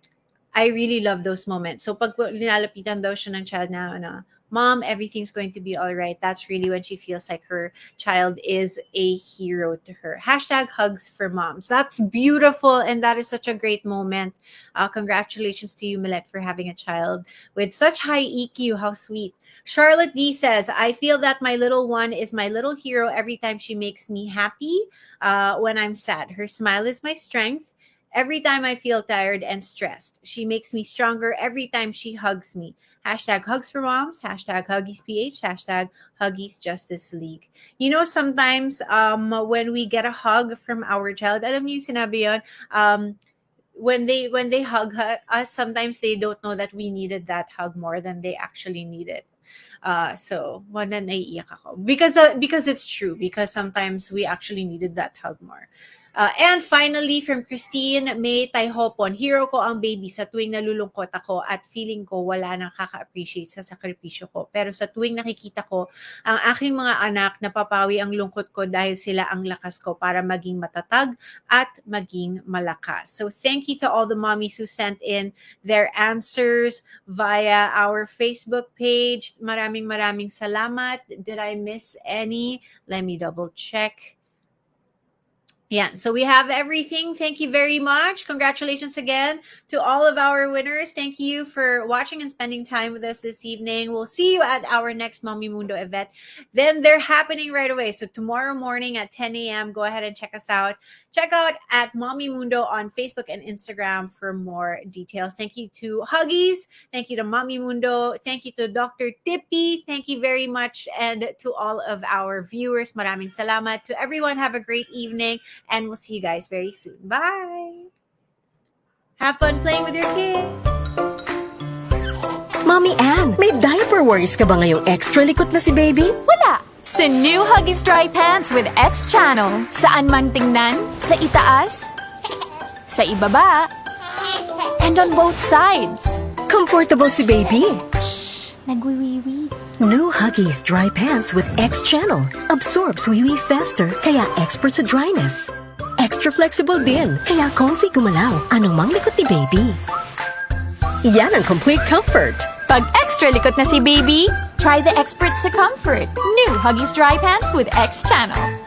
really love those moments. So pag linalapitan daw siya ng child na, Mom, everything's going to be all right. That's really when she feels like her child is a hero to her. #hugs for moms. That's beautiful. And that is such a great moment. Congratulations to you, Milette, for having a child with such high EQ. How sweet. Charlotte D says, I feel that my little one is my little hero every time she makes me happy when I'm sad. Her smile is my strength. Every time I feel tired and stressed, she makes me stronger every time she hugs me. #hugs for moms, #HuggiesPH, #Huggies Justice League. You know, sometimes when we get a hug from our child, alam niyo yung sinabi yun, when they hug us, sometimes they don't know that we needed that hug more than they actually needed. So wala naiiyak ako because it's true, because sometimes we actually needed that hug more. And finally, from Christine May Taihopon, hero ko ang baby sa tuwing nalulungkot ako at feeling ko wala nang kaka-appreciate sa sakripisyo ko. Pero sa tuwing nakikita ko ang aking mga anak, napapawi ang lungkot ko dahil sila ang lakas ko para maging matatag at maging malakas. So thank you to all the mommies who sent in their answers via our Facebook page. Maraming salamat. Did I miss any? Let me double check. Yeah, so we have everything. Thank you very much. Congratulations again to all of our winners. Thank you for watching and spending time with us this evening. We'll see you at our next Mommy Mundo event. Then they're happening right away. So tomorrow morning at 10 a.m., go ahead and check us out. Check out at Mommy Mundo on Facebook and Instagram for more details. Thank you to Huggies. Thank you to Mommy Mundo. Thank you to Dr. Tippy. Thank you very much. And to all of our viewers, maraming salamat. To everyone, have a great evening. And we'll see you guys very soon. Bye! Have fun playing with your kids! Mommy Ann, may diaper worries ka ba ngayong extra likot na si baby? Wala! Sa new Huggies Dry Pants with X Channel. Saan man tingnan, sa itaas, sa ibaba, and on both sides. Comfortable si baby. Nagwiwiwi. New Huggies Dry Pants with X Channel. Absorbs wee-wee faster, kaya expert sa dryness. Extra flexible din, kaya comfy gumalaw. Anumang likot ni baby. Yan ang complete comfort. Pag extra likot na si baby, try the experts to comfort. New Huggies Dry Pants with X Channel.